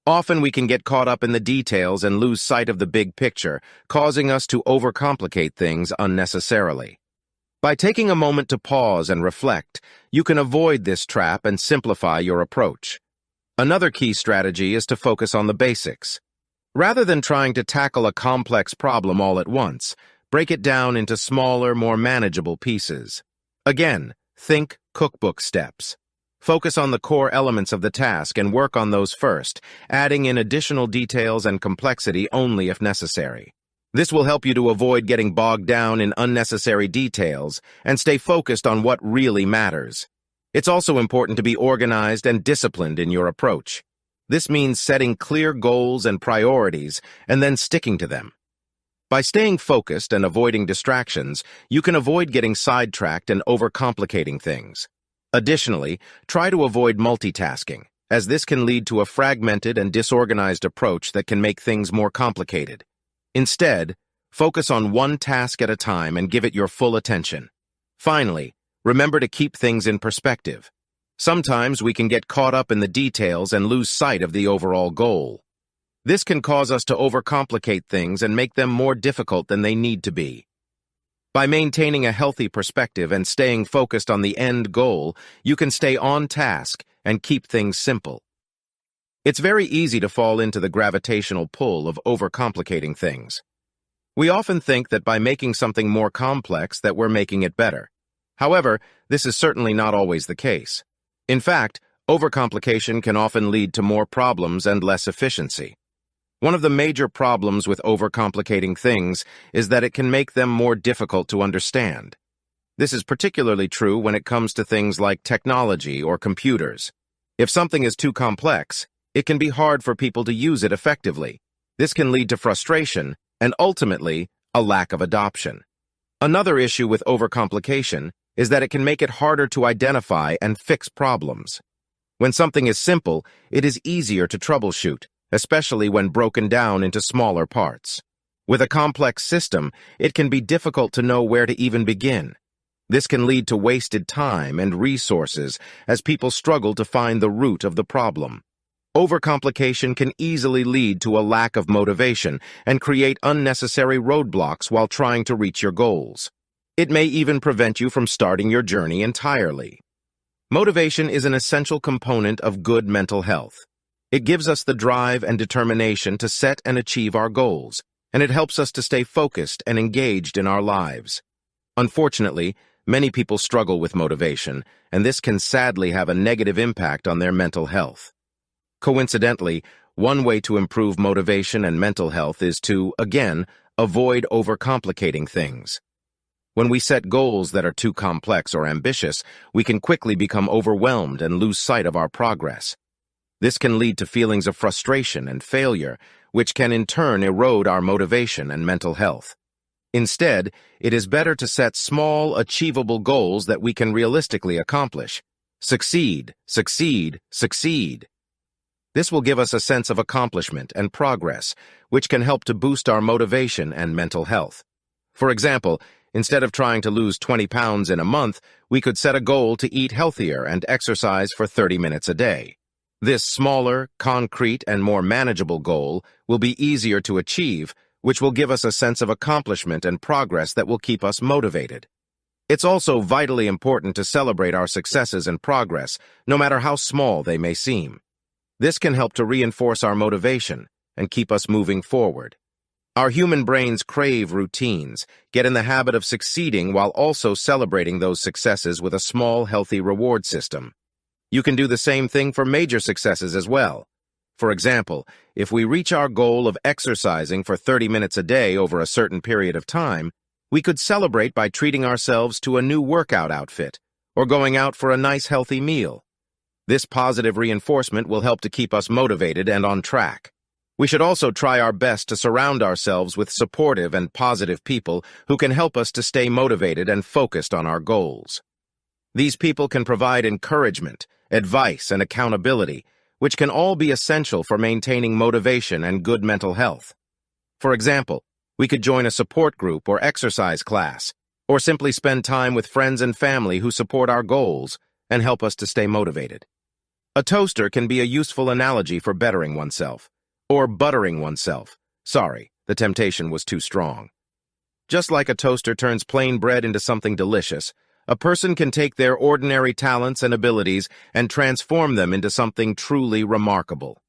Often we can get caught up in the details and lose sight of the big picture, causing us to overcomplicate things unnecessarily. By taking a moment to pause and reflect, you can avoid this trap and simplify your approach. Another key strategy is to focus on the basics. Rather than trying to tackle a complex problem all at once, break it down into smaller, more manageable pieces. Again, think cookbook steps. Focus on the core elements of the task and work on those first, adding in additional details and complexity only if necessary. This will help you to avoid getting bogged down in unnecessary details and stay focused on what really matters. It's also important to be organized and disciplined in your approach. This means setting clear goals and priorities and then sticking to them. By staying focused and avoiding distractions, you can avoid getting sidetracked and overcomplicating things. Additionally, try to avoid multitasking, as this can lead to a fragmented and disorganized approach that can make things more complicated. Instead, focus on one task at a time and give it your full attention. Finally, remember to keep things in perspective. Sometimes we can get caught up in the details and lose sight of the overall goal. This can cause us to overcomplicate things and make them more difficult than they need to be. By maintaining a healthy perspective and staying focused on the end goal, you can stay on task and keep things simple. It's very easy to fall into the gravitational pull of overcomplicating things. We often think that by making something more complex that we're making it better. However, this is certainly not always the case. In fact, overcomplication can often lead to more problems and less efficiency. One of the major problems with overcomplicating things is that it can make them more difficult to understand. This is particularly true when it comes to things like technology or computers. If something is too complex, it can be hard for people to use it effectively. This can lead to frustration and ultimately a lack of adoption. Another issue with overcomplication is that it can make it harder to identify and fix problems. When something is simple, it is easier to troubleshoot, especially when broken down into smaller parts. With a complex system, it can be difficult to know where to even begin. This can lead to wasted time and resources as people struggle to find the root of the problem. Overcomplication can easily lead to a lack of motivation and create unnecessary roadblocks while trying to reach your goals. It may even prevent you from starting your journey entirely. Motivation is an essential component of good mental health. It gives us the drive and determination to set and achieve our goals, and it helps us to stay focused and engaged in our lives. Unfortunately, many people struggle with motivation, and this can sadly have a negative impact on their mental health. Coincidentally, one way to improve motivation and mental health is to, again, avoid overcomplicating things. When we set goals that are too complex or ambitious, we can quickly become overwhelmed and lose sight of our progress. This can lead to feelings of frustration and failure, which can in turn erode our motivation and mental health. Instead, it is better to set small, achievable goals that we can realistically accomplish. Succeed, succeed, succeed. This will give us a sense of accomplishment and progress, which can help to boost our motivation and mental health. For example, instead of trying to lose 20 pounds in a month, we could set a goal to eat healthier and exercise for 30 minutes a day. This smaller, concrete, and more manageable goal will be easier to achieve, which will give us a sense of accomplishment and progress that will keep us motivated. It's also vitally important to celebrate our successes and progress, no matter how small they may seem. This can help to reinforce our motivation and keep us moving forward. Our human brains crave routines, get in the habit of succeeding while also celebrating those successes with a small, healthy reward system. You can do the same thing for major successes as well. For example, if we reach our goal of exercising for 30 minutes a day over a certain period of time, we could celebrate by treating ourselves to a new workout outfit or going out for a nice, healthy meal. This positive reinforcement will help to keep us motivated and on track. We should also try our best to surround ourselves with supportive and positive people who can help us to stay motivated and focused on our goals. These people can provide encouragement, advice, and accountability, which can all be essential for maintaining motivation and good mental health. For example, we could join a support group or exercise class, or simply spend time with friends and family who support our goals and help us to stay motivated. A toaster can be a useful analogy for bettering oneself, or buttering oneself. Sorry, the temptation was too strong. Just like a toaster turns plain bread into something delicious, a person can take their ordinary talents and abilities and transform them into something truly remarkable.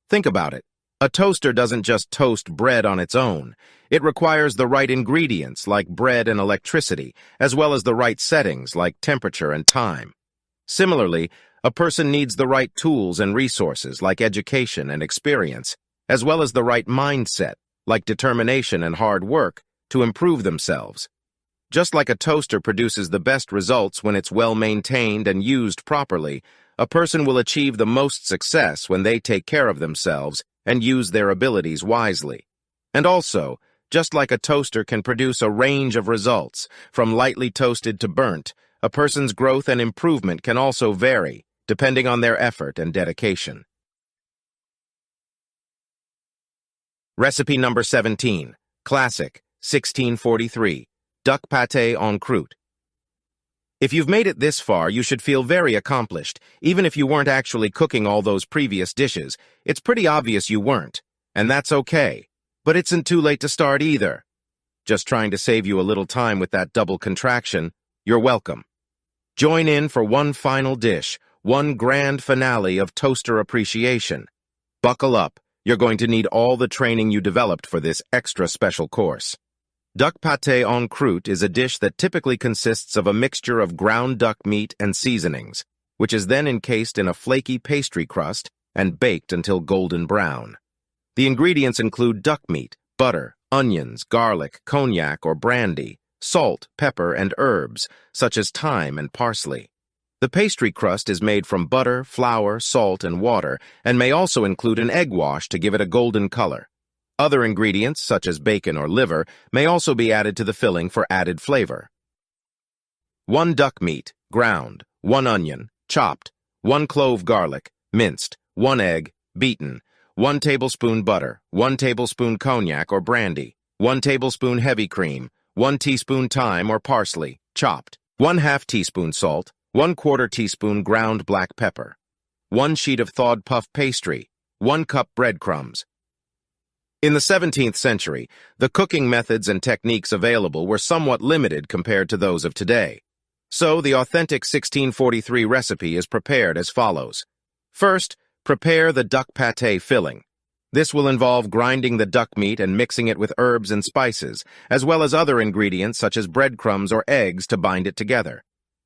Think about it. A toaster doesn't just toast bread on its own. It requires the right ingredients, like bread and electricity, as well as the right settings, like temperature and time. Similarly, a person needs the right tools and resources, like education and experience, as well as the right mindset, like determination and hard work, to improve themselves. Just like a toaster produces the best results when it's well maintained and used properly, a person will achieve the most success when they take care of themselves and use their abilities wisely. And also, just like a toaster can produce a range of results, from lightly toasted to burnt, a person's growth and improvement can also vary, depending on their effort and dedication. Recipe number 17, Classic, 1643, Duck Pâté en Croûte. If you've made it this far, you should feel very accomplished. Even if you weren't actually cooking all those previous dishes, it's pretty obvious you weren't, and that's okay. But it isn't too late to start either. Just trying to save you a little time with that double contraction, you're welcome. Join in for one final dish, one grand finale of toaster appreciation. Buckle up. You're going to need all the training you developed for this extra special course. Duck pâté en croûte is a dish that typically consists of a mixture of ground duck meat and seasonings, which is then encased in a flaky pastry crust and baked until golden brown. The ingredients include duck meat, butter, onions, garlic, cognac or brandy, salt, pepper, and herbs, such as thyme and parsley. The pastry crust is made from butter, flour, salt, and water, and may also include an egg wash to give it a golden color. Other ingredients, such as bacon or liver, may also be added to the filling for added flavor. 1 duck meat, ground, 1 onion, chopped, 1 clove garlic, minced, 1 egg, beaten, 1 tablespoon butter, 1 tablespoon cognac or brandy, 1 tablespoon heavy cream, 1 teaspoon thyme or parsley, chopped, 1/2 teaspoon salt, 1/4 teaspoon ground black pepper, 1 sheet of thawed puff pastry, 1 cup breadcrumbs. In the 17th century, the cooking methods and techniques available were somewhat limited compared to those of today. So, the authentic 1643 recipe is prepared as follows. First, prepare the duck pâté filling. This will involve grinding the duck meat and mixing it with herbs and spices, as well as other ingredients such as breadcrumbs or eggs to bind it together.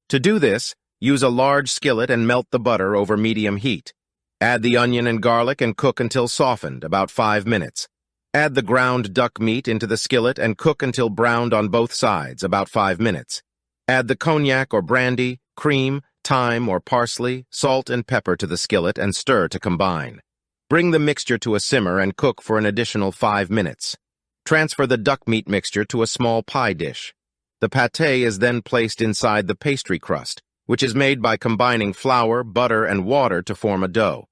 To do this, use a large skillet and melt the butter over medium heat. Add the onion and garlic and cook until softened, about 5 minutes. Add the ground duck meat into the skillet and cook until browned on both sides, about 5 minutes. Add the cognac or brandy, cream, thyme or parsley, salt and pepper to the skillet and stir to combine. Bring the mixture to a simmer and cook for an additional 5 minutes. Transfer the duck meat mixture to a small pie dish. The pâté is then placed inside the pastry crust, which is made by combining flour, butter, and water to form a dough.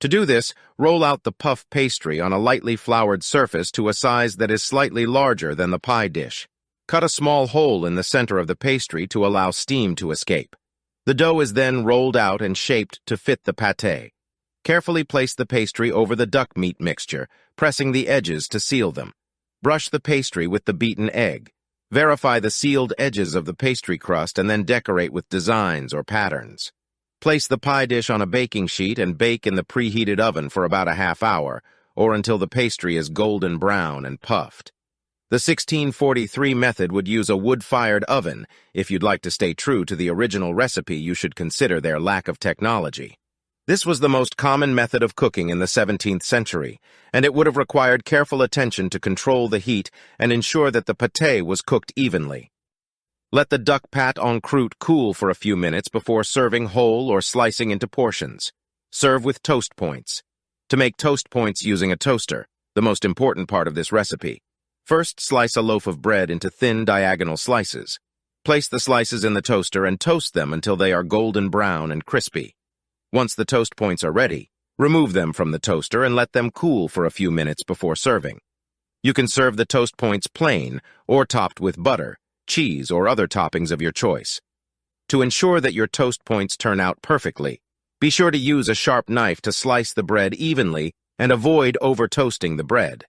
To do this, roll out the puff pastry on a lightly floured surface to a size that is slightly larger than the pie dish. Cut a small hole in the center of the pastry to allow steam to escape. The dough is then rolled out and shaped to fit the pâté. Carefully place the pastry over the duck meat mixture, pressing the edges to seal them. Brush the pastry with the beaten egg. Verify the sealed edges of the pastry crust and then decorate with designs or patterns. Place the pie dish on a baking sheet and bake in the preheated oven for about a half hour, or until the pastry is golden brown and puffed. The 1643 method would use a wood-fired oven. If you'd like to stay true to the original recipe, you should consider their lack of technology. This was the most common method of cooking in the 17th century, and it would have required careful attention to control the heat and ensure that the pâté was cooked evenly. Let the duck pâté en croûte cool for a few minutes before serving whole or slicing into portions. Serve with toast points. To make toast points using a toaster, the most important part of this recipe. First, slice a loaf of bread into thin diagonal slices. Place the slices in the toaster and toast them until they are golden brown and crispy. Once the toast points are ready, remove them from the toaster and let them cool for a few minutes before serving. You can serve the toast points plain or topped with butter, cheese, or other toppings of your choice. To ensure that your toast points turn out perfectly, be sure to use a sharp knife to slice the bread evenly and avoid over-toasting the bread.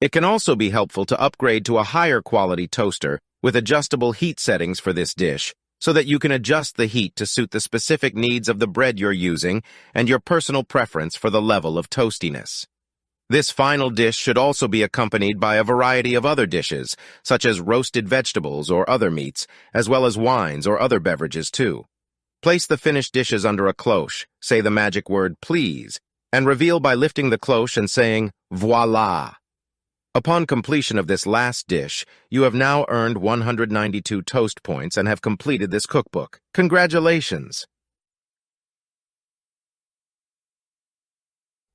It can also be helpful to upgrade to a higher quality toaster with adjustable heat settings for this dish, so that you can adjust the heat to suit the specific needs of the bread you're using and your personal preference for the level of toastiness. This final dish should also be accompanied by a variety of other dishes, such as roasted vegetables or other meats, as well as wines or other beverages too. Place the finished dishes under a cloche, say the magic word please, and reveal by lifting the cloche and saying voila. Upon completion of this last dish, you have now earned 192 toast points and have completed this cookbook. Congratulations!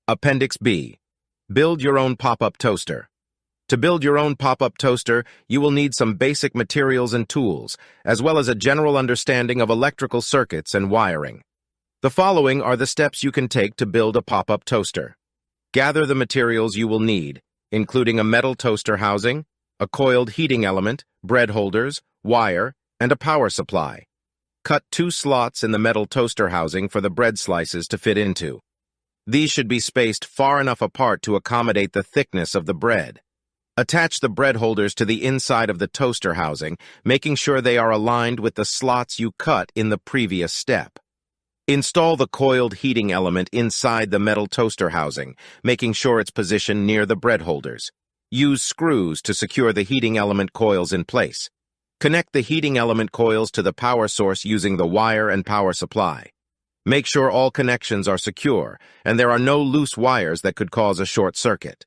Appendix B. Build your own pop-up toaster. To build your own pop-up toaster, you will need some basic materials and tools, as well as a general understanding of electrical circuits and wiring. The following are the steps you can take to build a pop-up toaster. Gather the materials you will need, including a metal toaster housing, a coiled heating element, bread holders, wire, and a power supply. Cut 2 slots in the metal toaster housing for the bread slices to fit into. These should be spaced far enough apart to accommodate the thickness of the bread. Attach the bread holders to the inside of the toaster housing, making sure they are aligned with the slots you cut in the previous step. Install the coiled heating element inside the metal toaster housing, making sure it's positioned near the bread holders. Use screws to secure the heating element coils in place. Connect the heating element coils to the power source using the wire and power supply. Make sure all connections are secure and there are no loose wires that could cause a short circuit.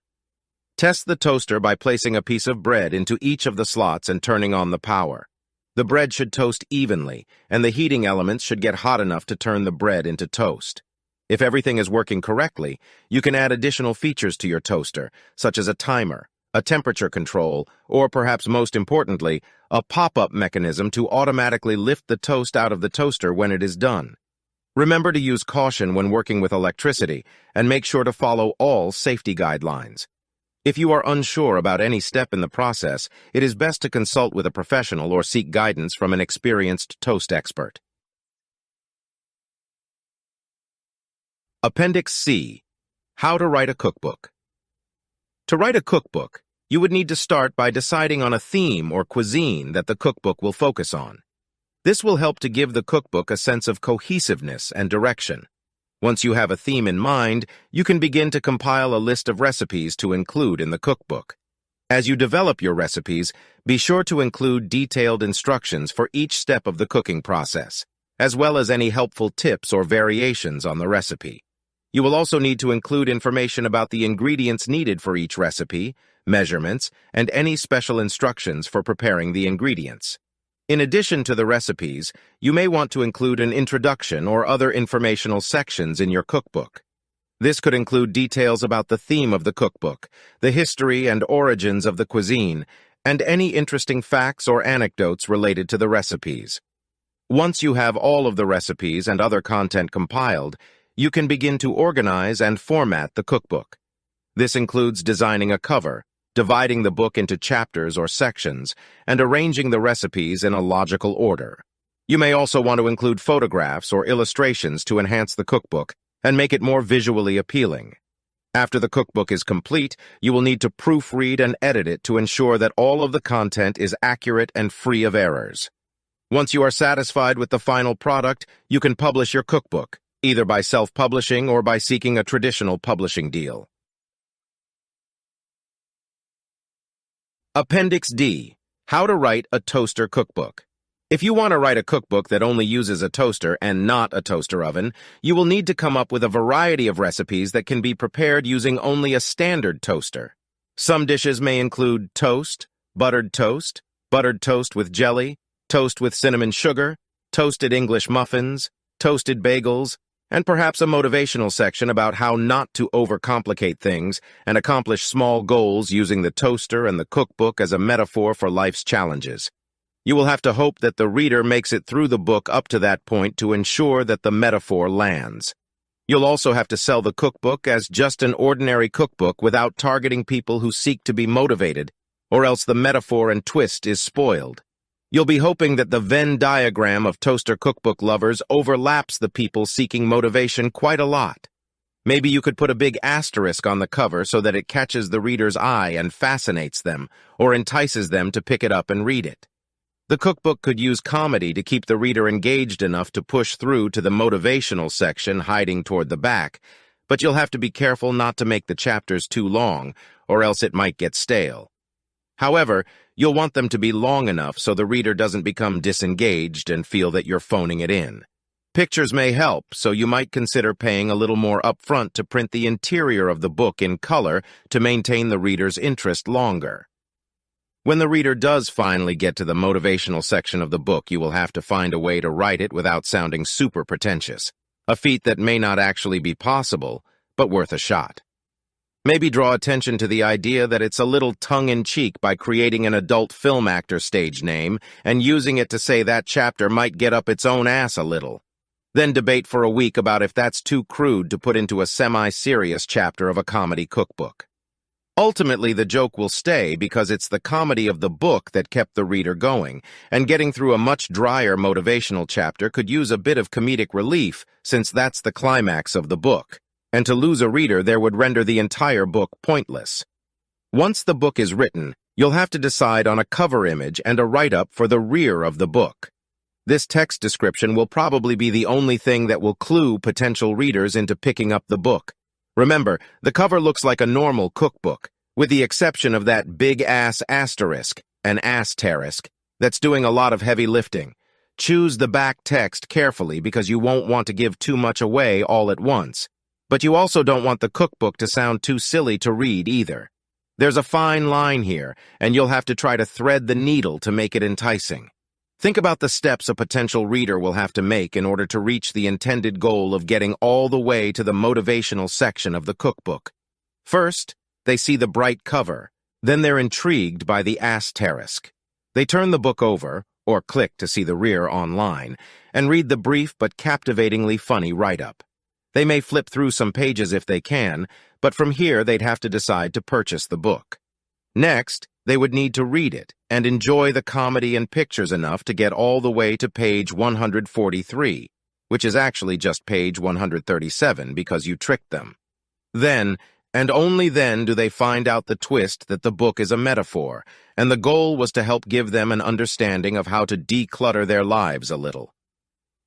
Test the toaster by placing a piece of bread into each of the slots and turning on the power. The bread should toast evenly, and the heating elements should get hot enough to turn the bread into toast. If everything is working correctly, you can add additional features to your toaster, such as a timer, a temperature control, or perhaps most importantly, a pop-up mechanism to automatically lift the toast out of the toaster when it is done. Remember to use caution when working with electricity, and make sure to follow all safety guidelines. If you are unsure about any step in the process, it is best to consult with a professional or seek guidance from an experienced toast expert. Appendix C. How to write a cookbook. To write a cookbook, you would need to start by deciding on a theme or cuisine that the cookbook will focus on. This will help to give the cookbook a sense of cohesiveness and direction. Once you have a theme in mind, you can begin to compile a list of recipes to include in the cookbook. As you develop your recipes, be sure to include detailed instructions for each step of the cooking process, as well as any helpful tips or variations on the recipe. You will also need to include information about the ingredients needed for each recipe, measurements, and any special instructions for preparing the ingredients. In addition to the recipes, you may want to include an introduction or other informational sections in your cookbook. This could include details about the theme of the cookbook, the history and origins of the cuisine, and any interesting facts or anecdotes related to the recipes. Once you have all of the recipes and other content compiled, you can begin to organize and format the cookbook. This includes designing a cover, dividing the book into chapters or sections, and arranging the recipes in a logical order. You may also want to include photographs or illustrations to enhance the cookbook and make it more visually appealing. After the cookbook is complete, you will need to proofread and edit it to ensure that all of the content is accurate and free of errors. Once you are satisfied with the final product, you can publish your cookbook, either by self-publishing or by seeking a traditional publishing deal. Appendix D. How to write a toaster cookbook. If you want to write a cookbook that only uses a toaster and not a toaster oven, you will need to come up with a variety of recipes that can be prepared using only a standard toaster. Some dishes may include toast buttered toast with jelly, toast with cinnamon sugar, toasted English muffins, toasted bagels, and perhaps a motivational section about how not to overcomplicate things and accomplish small goals using the toaster and the cookbook as a metaphor for life's challenges. You will have to hope that the reader makes it through the book up to that point to ensure that the metaphor lands. You'll also have to sell the cookbook as just an ordinary cookbook without targeting people who seek to be motivated, or else the metaphor and twist is spoiled. You'll be hoping that the Venn diagram of toaster cookbook lovers overlaps the people seeking motivation quite a lot. Maybe you could put a big asterisk on the cover so that it catches the reader's eye and fascinates them, or entices them to pick it up and read it. The cookbook could use comedy to keep the reader engaged enough to push through to the motivational section hiding toward the back, but you'll have to be careful not to make the chapters too long, or else it might get stale. However, you'll want them to be long enough so the reader doesn't become disengaged and feel that you're phoning it in. Pictures may help, so you might consider paying a little more upfront to print the interior of the book in color to maintain the reader's interest longer. When the reader does finally get to the motivational section of the book, you will have to find a way to write it without sounding super pretentious, a feat that may not actually be possible, but worth a shot. Maybe draw attention to the idea that it's a little tongue-in-cheek by creating an adult film actor stage name and using it to say that chapter might get up its own ass a little. Then debate for a week about if that's too crude to put into a semi-serious chapter of a comedy cookbook. Ultimately, the joke will stay because it's the comedy of the book that kept the reader going, and getting through a much drier motivational chapter could use a bit of comedic relief since that's the climax of the book. And to lose a reader there would render the entire book pointless. Once the book is written, you'll have to decide on a cover image and a write-up for the rear of the book. This text description will probably be the only thing that will clue potential readers into picking up the book. Remember, the cover looks like a normal cookbook, with the exception of that big-ass asterisk, an asterisk, that's doing a lot of heavy lifting. Choose the back text carefully because you won't want to give too much away all at once. But you also don't want the cookbook to sound too silly to read either. There's a fine line here, and you'll have to try to thread the needle to make it enticing. Think about the steps a potential reader will have to make in order to reach the intended goal of getting all the way to the motivational section of the cookbook. First, they see the bright cover. Then they're intrigued by the asterisk. They turn the book over, or click to see the rear online, and read the brief but captivatingly funny write-up. They may flip through some pages if they can, but from here they'd have to decide to purchase the book. Next, they would need to read it and enjoy the comedy and pictures enough to get all the way to page 143, which is actually just page 137 because you tricked them. Then, and only then, do they find out the twist that the book is a metaphor, and the goal was to help give them an understanding of how to declutter their lives a little.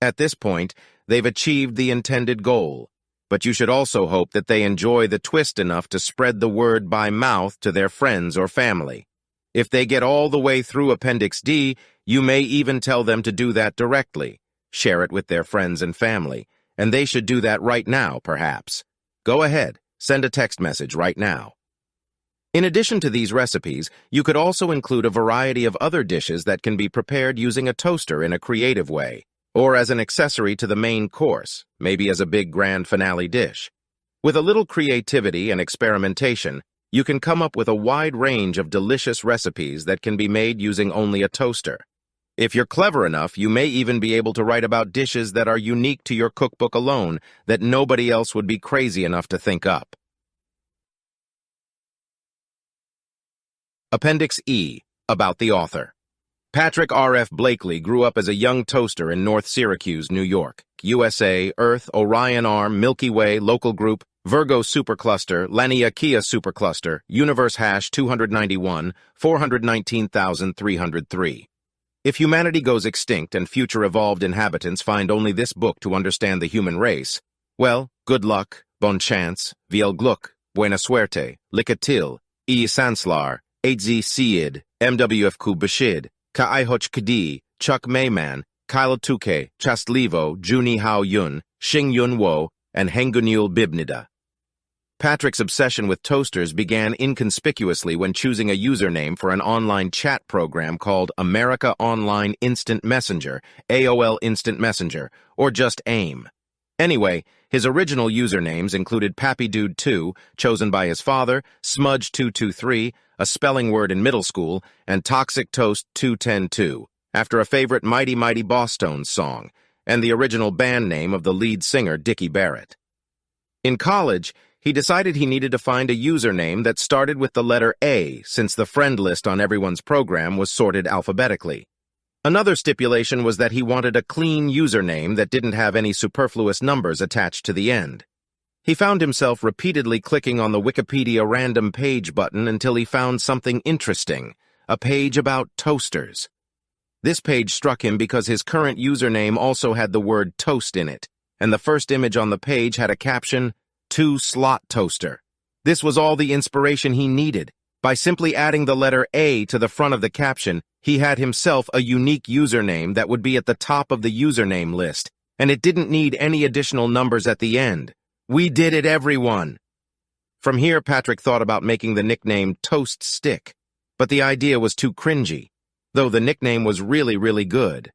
At this point, they've achieved the intended goal, but you should also hope that they enjoy the twist enough to spread the word by mouth to their friends or family. If they get all the way through Appendix D, you may even tell them to do that directly. Share it with their friends and family, and they should do that right now, perhaps. Go ahead, send a text message right now. In addition to these recipes, you could also include a variety of other dishes that can be prepared using a toaster in a creative way, or as an accessory to the main course, maybe as a big grand finale dish. With a little creativity and experimentation, you can come up with a wide range of delicious recipes that can be made using only a toaster. If you're clever enough, you may even be able to write about dishes that are unique to your cookbook alone that nobody else would be crazy enough to think up. Appendix E, about the author. Patrick R.F. Blakley grew up as a young toaster in North Syracuse, New York, USA, Earth, Orion Arm, Milky Way, Local Group, Virgo Supercluster, Laniakea Supercluster, Universe Hash 291, 419,303. If humanity goes extinct and future evolved inhabitants find only this book to understand the human race, well, good luck, bon chance, viel Glück, buena suerte, likatil, sanslar, HZ Seid, MWFQ Bashid, Ka'aihoch Kadi, Chuck Mayman, Kyle Tuke, Chastlevo, Juni Hao Yun, Xing Yun Wo, and Hengunul Bibnida. Patrick's obsession with toasters began inconspicuously when choosing a username for an online chat program called America Online Instant Messenger, AOL Instant Messenger, or just AIM. Anyway, his original usernames included PappyDude2, chosen by his father, Smudge223, a spelling word in middle school, and Toxic Toast 2102, after a favorite Mighty Mighty Bosstones song, and the original band name of the lead singer Dickie Barrett. In college, he decided he needed to find a username that started with the letter A, since the friend list on everyone's program was sorted alphabetically. Another stipulation was that he wanted a clean username that didn't have any superfluous numbers attached to the end. He found himself repeatedly clicking on the Wikipedia random page button until he found something interesting, a page about toasters. This page struck him because his current username also had the word toast in it, and the first image on the page had a caption, "2-slot toaster." This was all the inspiration he needed. By simply adding the letter A to the front of the caption, he had himself a unique username that would be at the top of the username list, and it didn't need any additional numbers at the end. We did it, everyone! From here, Patrick thought about making the nickname Toast Stick, but the idea was too cringy, though the nickname was really good.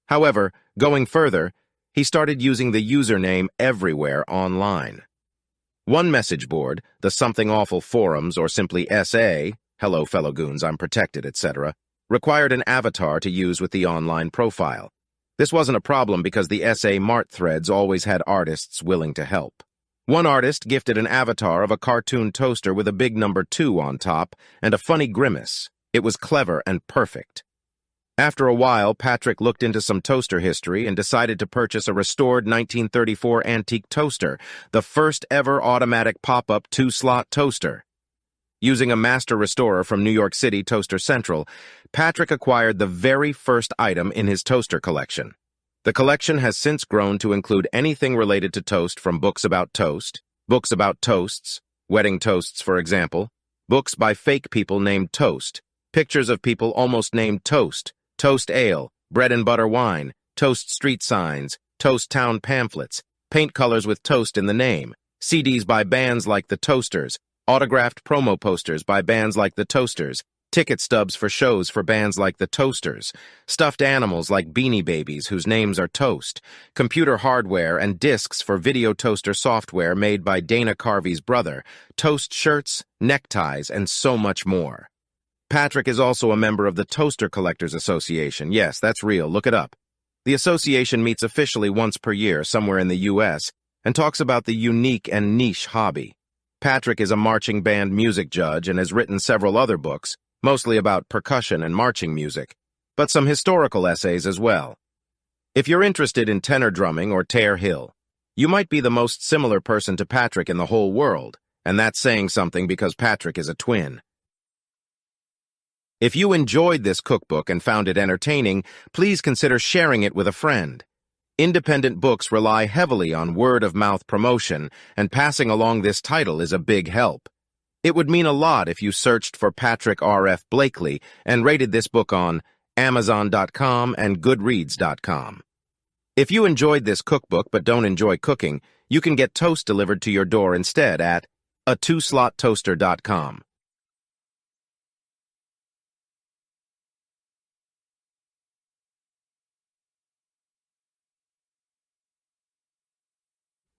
However, going further, he started using the username everywhere online. One message board, the Something Awful forums, or simply SA, hello fellow goons, I'm protected, etc., required an avatar to use with the online profile. This wasn't a problem because the SA Mart threads always had artists willing to help. One artist gifted an avatar of a cartoon toaster with a big number 2 on top and a funny grimace. It was clever and perfect. After a while, Patrick looked into some toaster history and decided to purchase a restored 1934 antique toaster, the first ever automatic pop-up 2-slot toaster. Using a master restorer from New York City Toaster Central, Patrick acquired the very first item in his toaster collection. The collection has since grown to include anything related to toast, from books about toast, books about toasts, wedding toasts for example, books by fake people named Toast, pictures of people almost named Toast, Toast Ale, bread and butter wine, toast street signs, toast town pamphlets, paint colors with toast in the name, CDs by bands like the Toasters, autographed promo posters by bands like the Toasters, ticket stubs for shows for bands like the Toasters, stuffed animals like Beanie Babies whose names are Toast, computer hardware and discs for video toaster software made by Dana Carvey's brother, Toast shirts, neckties, and so much more. Patrick is also a member of the Toaster Collectors Association. Yes, that's real. Look it up. The association meets officially once per year somewhere in the U.S. and talks about the unique and niche hobby. Patrick is a marching band music judge and has written several other books, mostly about percussion and marching music, but some historical essays as well. If you're interested in tenor drumming or Tare Hill, You might be the most similar person to Patrick in the whole world, and that's saying something because Patrick is a twin. If you enjoyed this cookbook and found it entertaining, please consider sharing it with a friend. Independent books rely heavily on word-of-mouth promotion, and passing along this title is a big help. It would mean a lot if you searched for Patrick R.F. Blakley and rated this book on Amazon.com and Goodreads.com. If you enjoyed this cookbook but don't enjoy cooking, you can get toast delivered to your door instead at a2slottoaster.com.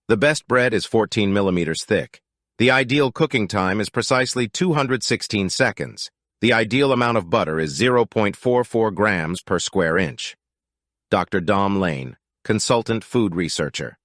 The best bread is 14 millimeters thick. The ideal cooking time is precisely 216 seconds. The ideal amount of butter is 0.44 grams per square inch. Dr. Dom Lane, Consultant Food Researcher.